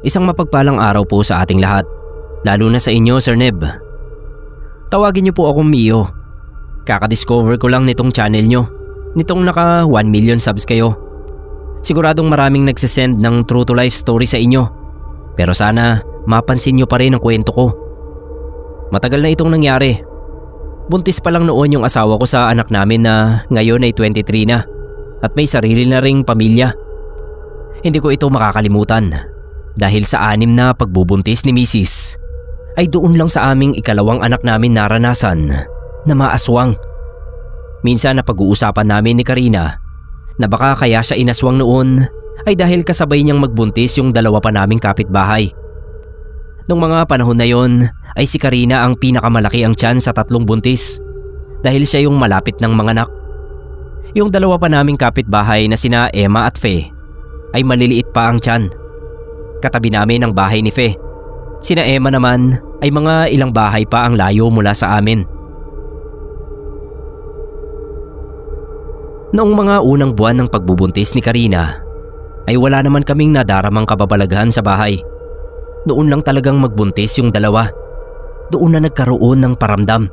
A: Isang mapagpalang araw po sa ating lahat, lalo na sa inyo, Sir Neb. Tawagin niyo po akong Mio. Kakadiscover ko lang nitong channel nyo, nitong naka 1 million subs kayo. Siguradong maraming nagsisend ng true to life story sa inyo. Pero sana mapansin nyo pa rin ang kwento ko Matagal na itong nangyari. Buntis pa lang noon yung asawa ko sa anak namin na ngayon ay 23 na at may sarili na ring pamilya. Hindi ko ito makakalimutan dahil sa 6 na pagbubuntis ni Mrs. ay doon lang sa aming ikalawang anak namin naranasan na maaswang. Minsan na pag-uusapan namin ni Karina na baka kaya siya inaswang noon ay dahil kasabay niyang magbuntis yung 2 pa naming kapitbahay. Nung mga panahon na yon ay si Karina ang pinakamalaki ang tiyan sa 3 buntis dahil siya yung malapit ng mga anak. Yung 2 pa naming kapitbahay na sina Emma at Fe ay maliliit pa ang tiyan. Katabi namin ang bahay ni Fe. Sina Emma naman ay mga ilang bahay pa ang layo mula sa amin. Noong mga unang buwan ng pagbubuntis ni Karina ay wala naman kaming nadaramang kababalaghan sa bahay. Noon lang talagang magbuntis yung 2. Doon na nagkaroon ng paramdam.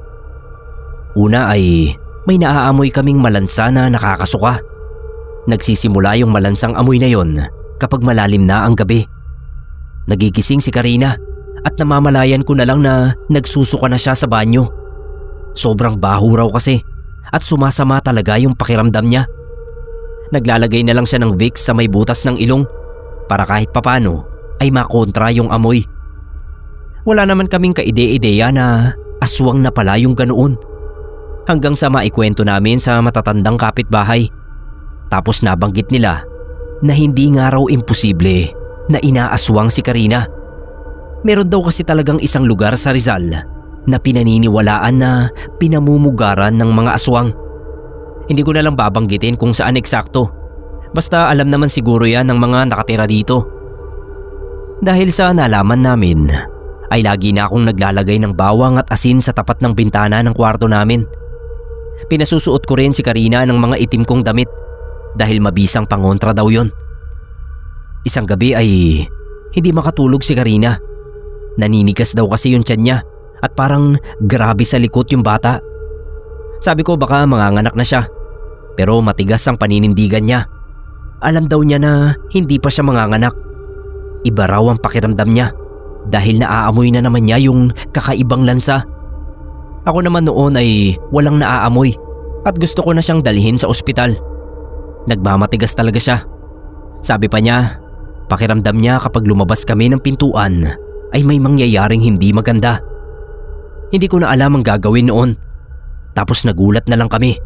A: Una ay may naaamoy kaming malansa na nakakasuka. Nagsisimula yung malansang amoy na yon kapag malalim na ang gabi. Nagigising si Karina at namamalayan ko na lang na nagsusuka na siya sa banyo. Sobrang baho raw kasi at sumasama talaga yung pakiramdam niya. Naglalagay na lang siya ng Vicks sa may butas ng ilong para kahit papano ay makontra yung amoy. Wala naman kaming kaide-ideya na aswang na pala yung ganoon. Hanggang sa maikwento namin sa matatandang kapitbahay. Tapos nabanggit nila na hindi nga raw imposible na inaaswang si Karina. Meron daw kasi talagang isang lugar sa Rizal na pinaniniwalaan na pinamumugaran ng mga aswang. Hindi ko na lang babanggitin kung saan eksakto. Basta alam naman siguro yan ng mga nakatira dito. Dahil sa nalaman namin ay lagi na akong naglalagay ng bawang at asin sa tapat ng bintana ng kwarto namin. Pinasusuot ko rin si Karina ng mga itim kong damit dahil mabisang pangontra daw yon. Isang gabi ay hindi makatulog si Karina. Naninigas daw kasi yung tiyan niya at parang grabe sa likot yung bata. Sabi ko baka manganganak na siya, pero matigas ang paninindigan niya. Alam daw niya na hindi pa siya manganganak. Iba raw ang pakiramdam niya dahil naaamoy na naman niya yung kakaibang lansa. Ako naman noon ay walang naaamoy at gusto ko na siyang dalhin sa ospital. Nagmamatigas talaga siya. Sabi pa niya, pakiramdam niya kapag lumabas kami ng pintuan ay may mangyayaring hindi maganda. Hindi ko na alam ang gagawin noon. Tapos nagulat na lang kami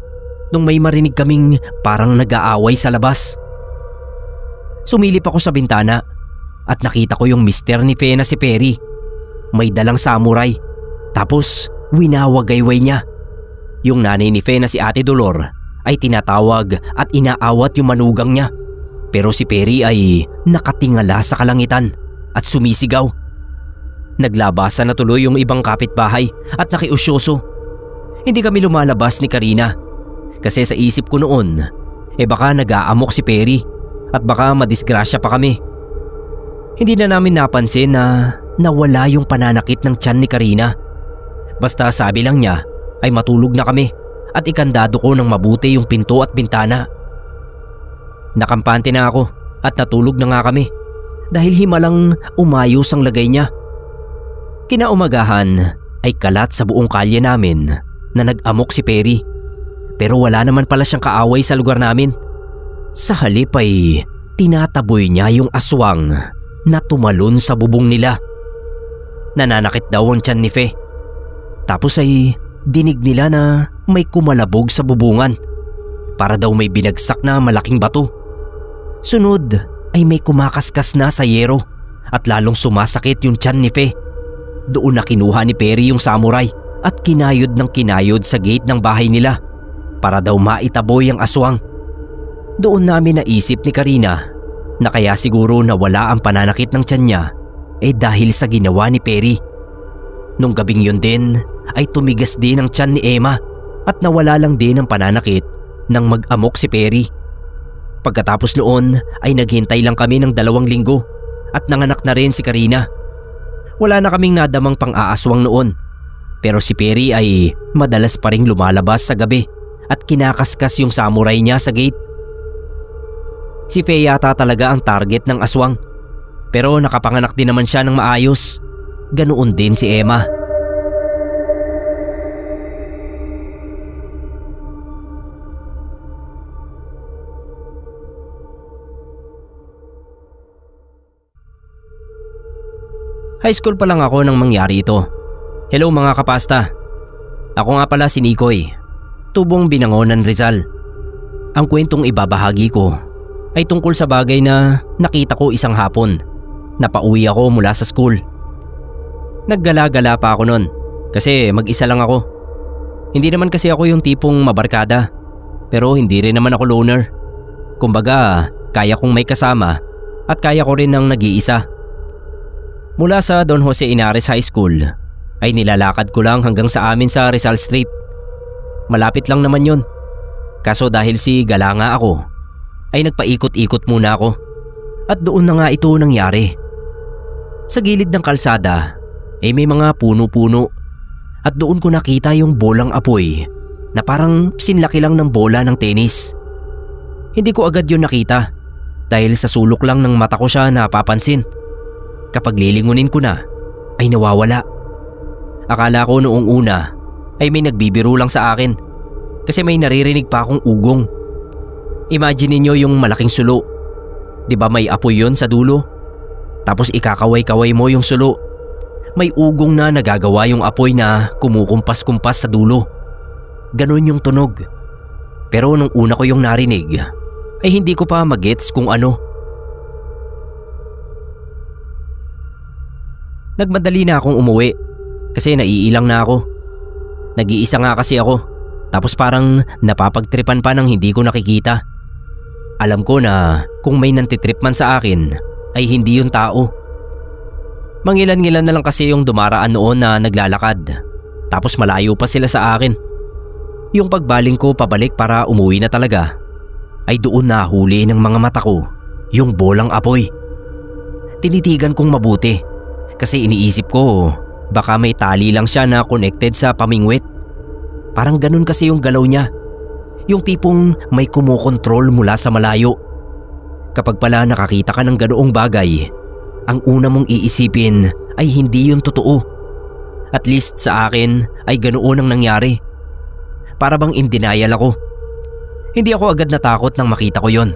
A: nung may marinig kaming parang nag-aaway sa labas. Sumilip ako sa bintana at nakita ko yung mister ni Fe na si Perry. May dalang samurai. Tapos winawagayway niya. Yung nanay ni Fe na si Ate Dolor ay tinatawag at inaawat yung manugang niya. Pero si Perry ay nakatingala sa kalangitan at sumisigaw. Naglabasan na tuloy yung ibang kapitbahay at nakiusyoso. Hindi kami lumalabas ni Karina kasi sa isip ko noon baka nag-aamok si Perry at baka madisgrasya pa kami. Hindi na namin napansin na nawala yung pananakit ng tiyan ni Karina. Basta sabi lang niya ay matulog na kami at ikandado ko ng mabuti yung pinto at bintana. Nakampante na ako at natulog na nga kami dahil himalang umayos ang lagay niya. Kinaumagahan ay kalat sa buong kalye namin na nag-amok si Perry, pero wala naman pala siyang kaaway sa lugar namin. Sa halip ay tinataboy niya yung aswang na tumalon sa bubong nila. Nananakit daw ang tiyan ni Fe. Tapos ay dinig nila na may kumalabog sa bubungan para daw may binagsak na malaking bato. Sunod ay may kumakaskas na sa yero at lalong sumasakit yung tiyan ni Fe. Doon na kinuha ni Perry yung samurai at kinayod ng kinayod sa gate ng bahay nila para daw maitaboy ang aswang. Doon namin naisip ni Karina na kaya siguro nawala ang pananakit ng tiyan niya dahil sa ginawa ni Perry. Nung gabing yun din ay tumigas din ang tiyan ni Emma at nawala lang din ang pananakit nang mag-amok si Perry. Pagkatapos noon ay naghintay lang kami ng 2 linggo at nanganak na rin si Karina. Wala na kaming nadamang pang-aaswang noon, pero si Perry ay madalas pa ring lumalabas sa gabi at kinakaskas yung samurai niya sa gate. Si Fe yata talaga ang target ng aswang, pero nakapanganak din naman siya ng maayos. Ganoon din si Emma. High school pa lang ako nang mangyari ito. Hello mga kapasta. Ako nga pala si Nikoy, tubong Binangonan, Rizal. Ang kwentong ibabahagi ko ay tungkol sa bagay na nakita ko isang hapon na pauwi ako mula sa school. Naggala-gala pa ako nun kasi mag-isa lang ako. Hindi naman kasi ako yung tipong mabarkada, pero hindi rin naman ako loner. Kumbaga, kaya kong may kasama at kaya ko rin ng nag-iisa. Mula sa Don Jose Inares High School ay nilalakad ko lang hanggang sa amin sa Rizal Street. Malapit lang naman yun. Kaso dahil si gala nga ako, ay nagpaikot-ikot muna ako at doon na nga ito nangyari. Sa gilid ng kalsada ay may mga puno-puno at doon ko nakita yung bolang apoy na parang sinlaki lang ng bola ng tenis. Hindi ko agad yun nakita dahil sa sulok lang ng mata ko siya napapansin. Kapag lilingunin ko na ay nawawala. Akala ko noong una ay may nagbibiro lang sa akin kasi may naririnig pa akong ugong. Imagine niyo yung malaking sulo. 'Di ba may apoy yon sa dulo? Tapos ikakaway-kaway mo yung sulo. May ugong na nagagawa yung apoy na kumukumpas-kumpas sa dulo. Ganon yung tunog. Pero nung una ko yung narinig ay hindi ko pa magets kung ano. Nagmadali na akong umuwi kasi naiilang na ako. Nag-iisa nga kasi ako, tapos parang napapagtripan pa ng hindi ko nakikita. Alam ko na kung may nantitrip man sa akin ay hindi yung tao. Mangilan-ngilan na lang kasi yung dumaraan noon na naglalakad, tapos malayo pa sila sa akin. Yung pagbaling ko pabalik para umuwi na talaga ay doon nahuli ng mga mata ko yung bolang apoy. Tinitigan kong mabuti kasi iniisip ko baka may tali lang siya na connected sa pamingwit. Parang ganun kasi yung galaw niya. Yung tipong may kumokontrol mula sa malayo. Kapag pala nakakita ka ng ganoong bagay, ang una mong iisipin ay hindi yun totoo. At least sa akin ay ganoon ang nangyari. Para bang in denial ako. Hindi ako agad natakot nang makita ko yon.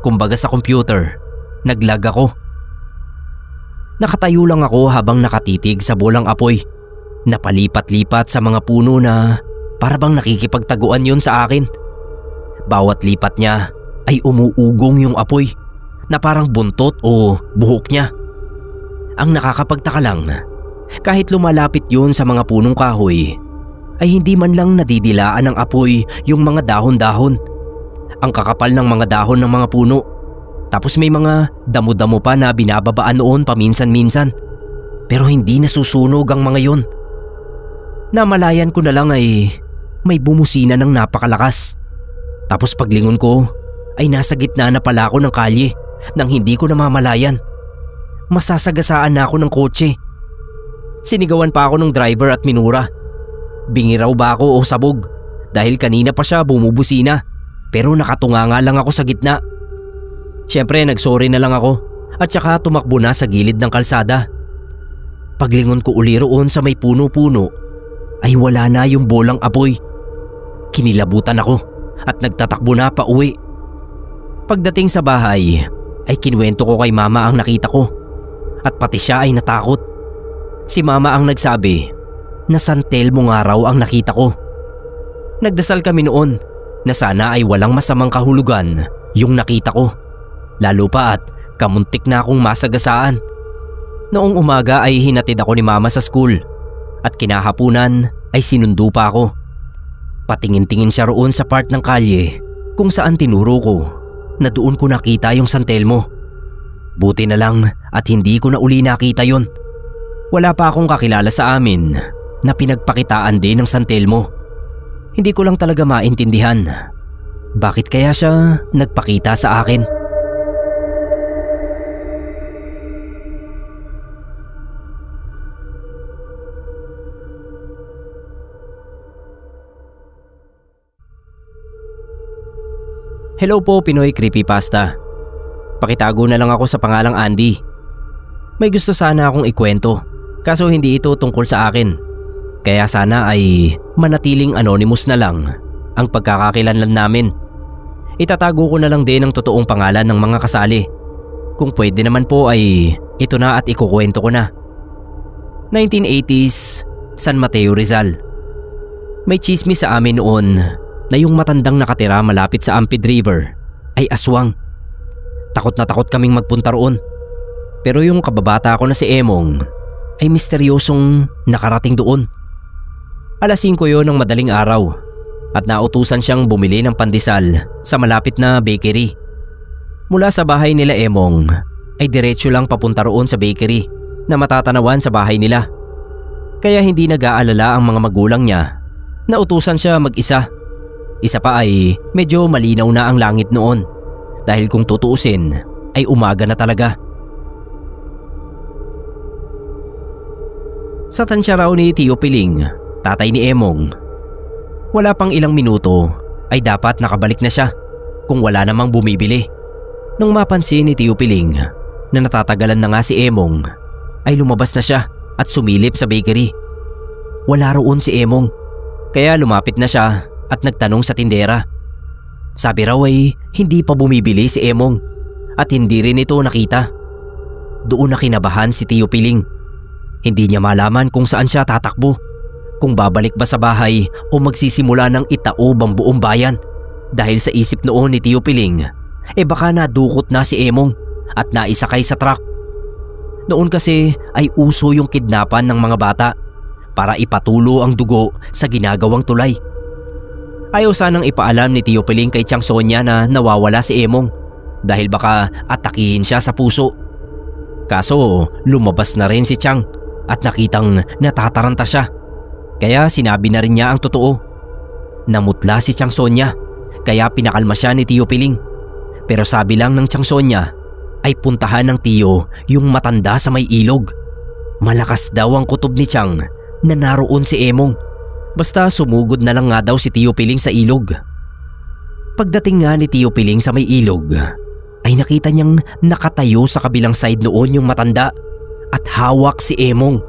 A: Kumbaga sa computer, naglag ako. Nakatayo lang ako habang nakatitig sa bolang apoy. Napalipat-lipat sa mga puno na para bang nakikipagtaguan yon sa akin. Bawat lipat niya ay umuugong yung apoy na parang buntot o buhok niya. Ang nakakapagtaka lang, kahit lumalapit yun sa mga punong kahoy, ay hindi man lang nadidilaan ng apoy yung mga dahon-dahon. Ang kakapal ng mga dahon ng mga puno. Tapos may mga damo-damo pa na binababaan noon paminsan-minsan. Pero hindi nasusunog ang mga yun. Namalayan ko na lang ay may bumusina ng napakalakas. Tapos paglingon ko ay nasa gitna na pala ako ng kalye nang hindi ko namamalayan. Masasagasaan na ako ng kotse. Sinigawan pa ako ng driver at minura. Bingi raw ba ako o sabog dahil kanina pa siya bumubusina pero nakatunga nga lang ako sa gitna. Siyempre nagsorry na lang ako at saka tumakbo na sa gilid ng kalsada. Paglingon ko uli roon sa may puno-puno ay wala na yung bolang apoy. Kinilabutan ako at nagtatakbo na pa uwi. Pagdating sa bahay ay kinuwento ko kay mama ang nakita ko at pati siya ay natakot. Si mama ang nagsabi na San Telmo nga raw ang nakita ko. Nagdasal kami noon na sana ay walang masamang kahulugan yung nakita ko. Lalo pa at kamuntik na akong masagasaan. Noong umaga ay hinatid ako ni mama sa school at kinahapunan ay sinundo pa ako. Patingin-tingin siya roon sa part ng kalye kung saan tinuro ko na doon ko nakita yung San Telmo. Buti na lang at hindi ko na uli nakita yon. Wala pa akong kakilala sa amin na pinagpakitaan din ng San Telmo. Hindi ko lang talaga maintindihan bakit kaya siya nagpakita sa akin. Hello po Pinoy Creepypasta. Pakitago na lang ako sa pangalang Andy. May gusto sana akong ikwento, kaso hindi ito tungkol sa akin. Kaya sana ay manatiling anonymous na lang ang pagkakakilanlan namin. Itatago ko na lang din ang totoong pangalan ng mga kasali. Kung pwede naman po ay ito na at ikukwento ko na. 1980s, San Mateo, Rizal. May tsismis sa amin noon na yung matandang nakatira malapit sa Ampid River ay aswang. Takot na takot kaming magpunta roon. Pero yung kababata ko na si Emong ay misteryosong nakarating doon. 5:00 yon ng madaling araw at nautusan siyang bumili ng pandesal sa malapit na bakery. Mula sa bahay nila Emong ay diretso lang papunta roon sa bakery na matatanawan sa bahay nila. Kaya hindi nag-aalala ang mga magulang niya na utusan siya mag-isa. Isa pa ay medyo malinaw na ang langit noon dahil kung tutuusin ay umaga na talaga. Sa tansya raw ni Tio Piling, tatay ni Emong, wala pang ilang minuto ay dapat nakabalik na siya kung wala namang bumibili. Nung mapansin ni Tio Piling na natatagalan na nga si Emong, ay lumabas na siya at sumilip sa bakery. Wala roon si Emong, kaya lumapit na siya at nagtanong sa tindera. Sabi raw ay hindi pa bumibili si Emong at hindi rin ito nakita. Doon na kinabahan si Tio Piling. Hindi niya malaman kung saan siya tatakbo, kung babalik ba sa bahay o magsisimula ng itaob ang buong bayan. Dahil sa isip noon ni Tio Piling, baka nadukot na si Emong at naisakay sa truck. Noon kasi ay uso yung kidnapan ng mga bata para ipatulo ang dugo sa ginagawang tulay. Ayaw sanang ipaalam ni Tio Piling kay Tiang Sonia na nawawala si Emong dahil baka atakihin siya sa puso. Kaso lumabas na rin si Tiang at nakitang natataranta siya. Kaya sinabi na rin niya ang totoo. Namutla si Tiang Sonia kaya pinakalma siya ni Tio Piling. Pero sabi lang ng Tiang Sonia ay puntahan ng tiyo yung matanda sa may ilog. Malakas daw ang kutob ni Tiang na naroon si Emong. Basta sumugod na lang nga daw si Tio Piling sa ilog. Pagdating nga ni Tio Piling sa may ilog ay nakita niyang nakatayo sa kabilang side noon yung matanda at hawak si Emong.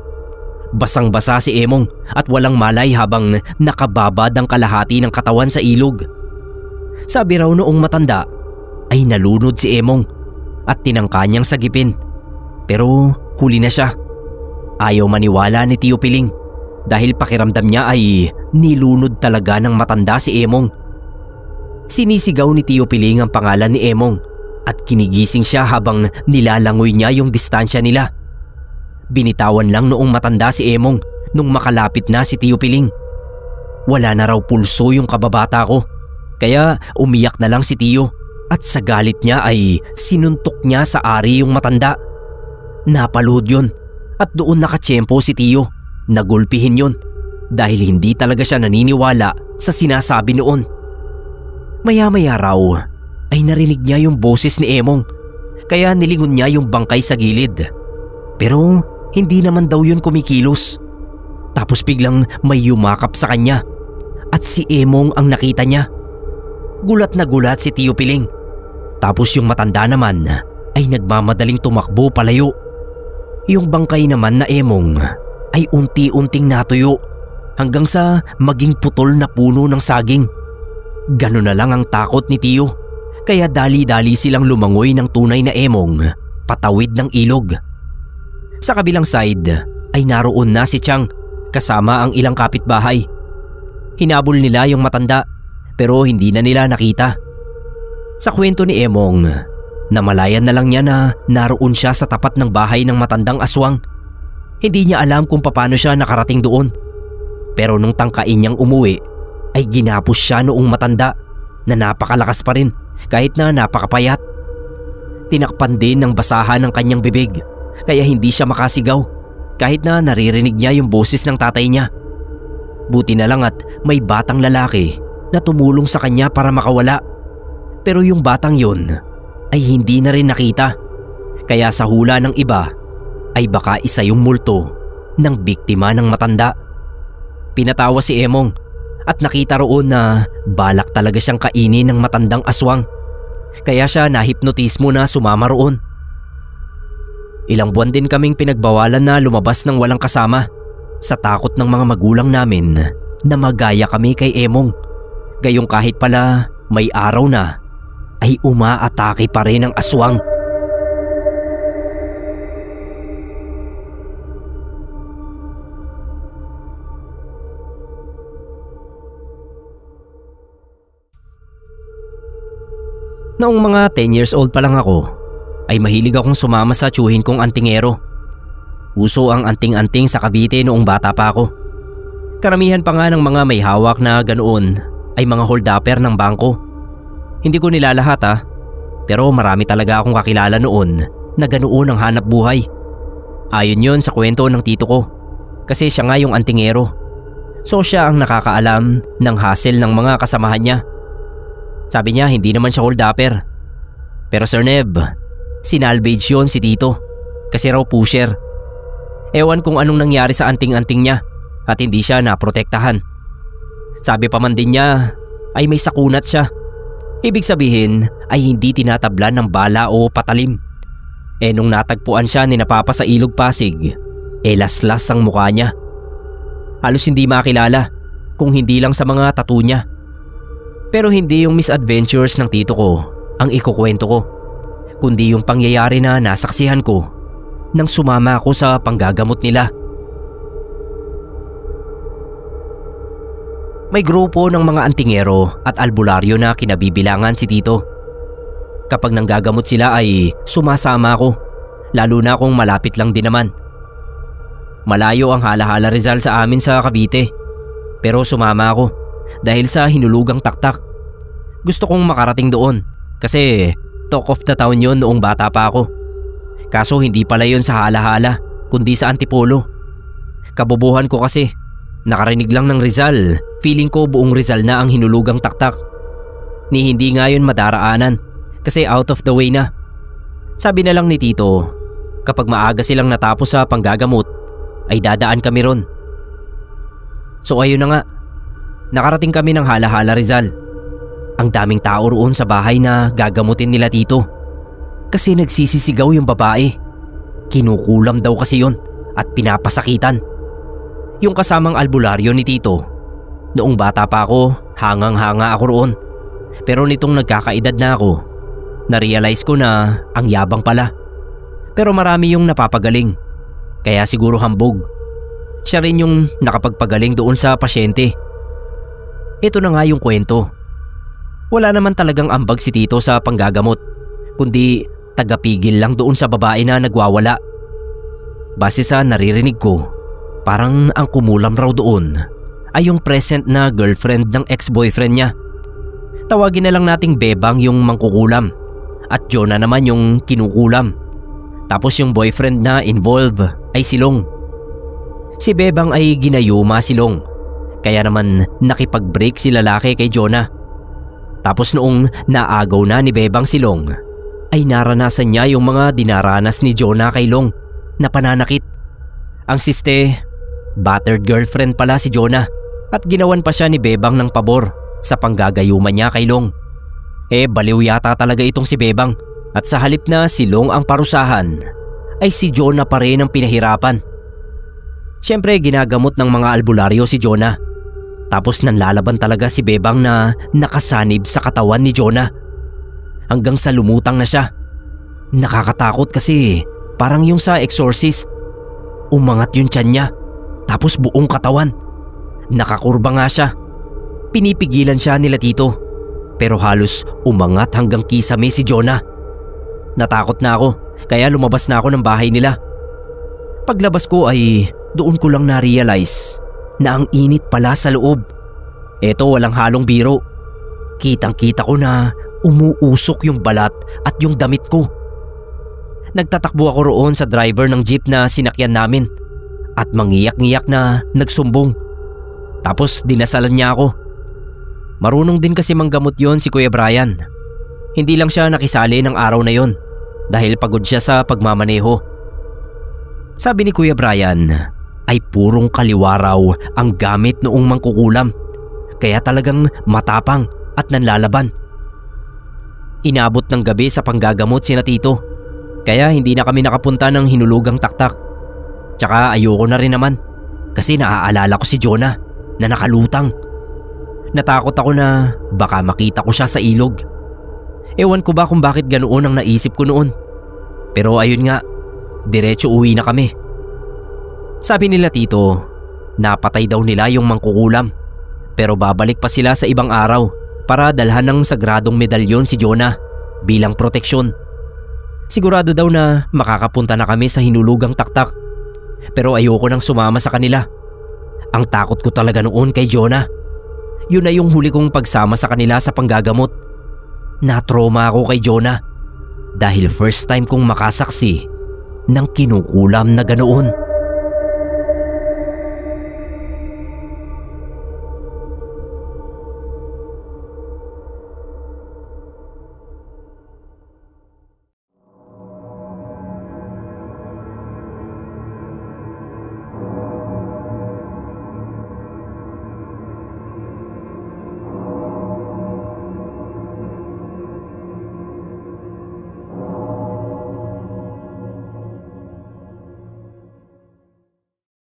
A: Basang-basa si Emong at walang malay habang nakababad ang kalahati ng katawan sa ilog. Sabi raw noong matanda ay nalunod si Emong at tinangka niyang sagipin. Pero huli na siya. Ayaw maniwala ni Tio Piling dahil pakiramdam niya ay nilunod talaga ng matanda si Emong. Sinisigaw ni Tio Piling ang pangalan ni Emong at kinigising siya habang nilalangoy niya yung distansya nila. Binitawan lang noong matanda si Emong nung makalapit na si Tio Piling. Wala na raw pulso yung kababata ko kaya umiyak na lang si Tio. At sa galit niya ay sinuntok niya sa ari yung matanda. Napalood yun at doon nakatsyempo si Tio. Nagulpihin yun dahil hindi talaga siya naniniwala sa sinasabi noon. Maya-maya raw ay narinig niya yung boses ni Emong kaya nilingon niya yung bangkay sa gilid. Pero hindi naman daw yun kumikilos. Tapos biglang may yumakap sa kanya at si Emong ang nakita niya. Gulat na gulat si Tio Piling. Tapos yung matanda naman ay nagmamadaling tumakbo palayo. Yung bangkay naman na Emong ay unti-unting natuyo hanggang sa maging putol na puno ng saging. Ganun na lang ang takot ni Tio kaya dali-dali silang lumangoy ng tunay na Emong patawid ng ilog. Sa kabilang side ay naroon na si Tiang kasama ang ilang kapitbahay. Hinabol nila yung matanda pero hindi na nila nakita. Sa kwento ni Emong, namalayan na lang niya na naroon siya sa tapat ng bahay ng matandang aswang. Hindi niya alam kung paano siya nakarating doon. Pero nung tangkain niyang umuwi, ay ginapos siya noong matanda na napakalakas pa rin kahit na napakapayat. Tinakpan din ng basahan ng kanyang bibig kaya hindi siya makasigaw kahit na naririnig niya yung boses ng tatay niya. Buti na lang at may batang lalaki na tumulong sa kanya para makawala. Pero yung batang yun ay hindi na rin nakita. Kaya sa hula ng iba ay baka isa yung multo ng biktima ng matanda. Pinatawa si Emong at nakita roon na balak talaga siyang kainin ng matandang aswang. Kaya siya nahipnotismo na sumama roon. Ilang buwan din kaming pinagbawalan na lumabas ng walang kasama sa takot ng mga magulang namin na magaya kami kay Emong. Gayong kahit pala may araw na ay umaatake pa rin ang aswang. Noong mga 10 years old pa lang ako, ay mahilig akong sumama sa tiyuhin kong antingero. Uso ang anting-anting sa Cavite noong bata pa ako. Karamihan pa nga ng mga may hawak na ganoon ay mga hold-upper ng bangko. Hindi ko nilalahat pero marami talaga akong kakilala noon na ganoon ang hanap buhay. Ayon yon sa kwento ng tito ko, kasi siya nga yung antingero. So siya ang nakakaalam ng hassle ng mga kasamahan niya. Sabi niya hindi naman siya hold-upper. Pero Sir Neb, sinalvage yun si tito kasi raw pusher. Ewan kung anong nangyari sa anting-anting niya at hindi siya naprotektahan. Sabi pa man din niya ay may sakunat siya. Ibig sabihin ay hindi tinatablan ng bala o patalim. Nung natagpuan siya ni Papa sa Ilog Pasig, laslas ang mukha niya. Halos hindi makilala kung hindi lang sa mga tattoo niya. Pero hindi yung misadventures ng tito ko ang ikukwento ko, kundi yung pangyayari na nasaksihan ko nang sumama ako sa panggagamot nila. May grupo ng mga antingero at albularyo na kinabibilangan si tito. Kapag nanggagamot sila ay sumasama ako, lalo na kung malapit lang din naman. Malayo ang Hala-Hala Rizal sa amin sa Cavite, pero sumama ako dahil sa hinulugang taktak. Gusto kong makarating doon kasi talk of the town yun noong bata pa ako. Kaso hindi pala yun sa Hala-Hala kundi sa Antipolo. Kabobohan ko kasi, nakarinig lang ng Rizal, feeling ko buong Rizal na ang hinulugang taktak. Ni hindi nga yun madaraanan kasi out of the way na. Sabi na lang ni tito, kapag maaga silang natapos sa panggagamot ay dadaan kami ron. So ayun na nga, nakarating kami ng Hala-Hala Rizal. Ang daming tao roon sa bahay na gagamutin nila tito. Kasi nagsisisigaw yung babae. Kinukulam daw kasi yon at pinapasakitan. Yung kasamang albularyo ni tito. Noong bata pa ako, hangang-hanga ako roon. Pero nitong nagkakaedad na ako, na-realize ko na ang yabang pala. Pero marami yung napapagaling. Kaya siguro hambog. Siya rin yung nakapagpagaling doon sa pasyente. Ito na nga yung kwento. Wala naman talagang ambag si tito sa panggagamot, kundi tagapigil lang doon sa babae na nagwawala. Base sa naririnig ko, parang ang kumulam raw doon ay yung present na girlfriend ng ex-boyfriend niya. Tawagin na lang nating Bebang yung mangkukulam at Jonah naman yung kinukulam. Tapos yung boyfriend na involved ay Silong. Si Bebang ay ginayuma Silong, kaya naman nakipag-break si lalaki kay Jonah. Tapos noong naagaw na ni Bebang Silong, ay naranasan niya yung mga dinaranas ni Jonah kay Long na pananakit. Ang siste, battered girlfriend pala si Jonah at ginawan pa siya ni Bebang ng pabor sa panggagayuman niya kay Long. Baliw yata talaga itong si Bebang at sa halip na si Long ang parusahan, ay si Jonah pa rin ang pinahirapan. Siyempre ginagamot ng mga albularyo si Jonah. Tapos nanlalaban talaga si Bebang na nakasanib sa katawan ni Jonah. Hanggang sa lumutang na siya. Nakakatakot kasi parang yung sa Exorcist. Umangat yung tiyan niya, tapos buong katawan. Nakakurba nga siya. Pinipigilan siya nila tito, pero halos umangat hanggang kisame si Jonah. Natakot na ako, kaya lumabas na ako ng bahay nila. Paglabas ko ay doon ko lang na-realize na ang init pala sa loob. Eto, walang halong biro. Kitang-kita ko na umuusok yung balat at yung damit ko. Nagtatakbo ako roon sa driver ng jeep na sinakyan namin at mangiyak-ngiyak na nagsumbong. Tapos dinasalan niya ako. Marunong din kasi manggamot yon si Kuya Brian. Hindi lang siya nakisali ng araw na yon dahil pagod siya sa pagmamaneho. Sabi ni Kuya Brian ay purong kaliwa raw ang gamit noong mangkukulam, kaya talagang matapang at nanlalaban. Inabot ng gabi sa panggagamot sina tito, kaya hindi na kami nakapunta ng hinulugang taktak. Tsaka ayoko na rin naman kasi naaalala ko si Jonah na nakalutang. Natakot ako na baka makita ko siya sa ilog. Ewan ko ba kung bakit ganoon ang naisip ko noon. Pero ayun nga, diretso uwi na kami. Sabi nila tito, napatay daw nila yung mangkukulam, pero babalik pa sila sa ibang araw para dalhan ng sagradong medalyon si Jonah bilang proteksyon. Sigurado daw na makakapunta na kami sa hinulugang taktak. Pero ayoko nang sumama sa kanila. Ang takot ko talaga noon kay Jonah. Yun na yung huli kong pagsama sa kanila sa panggagamot. Na-trauma ako kay Jonah dahil first time kong makasaksi ng kinukulam na ganoon.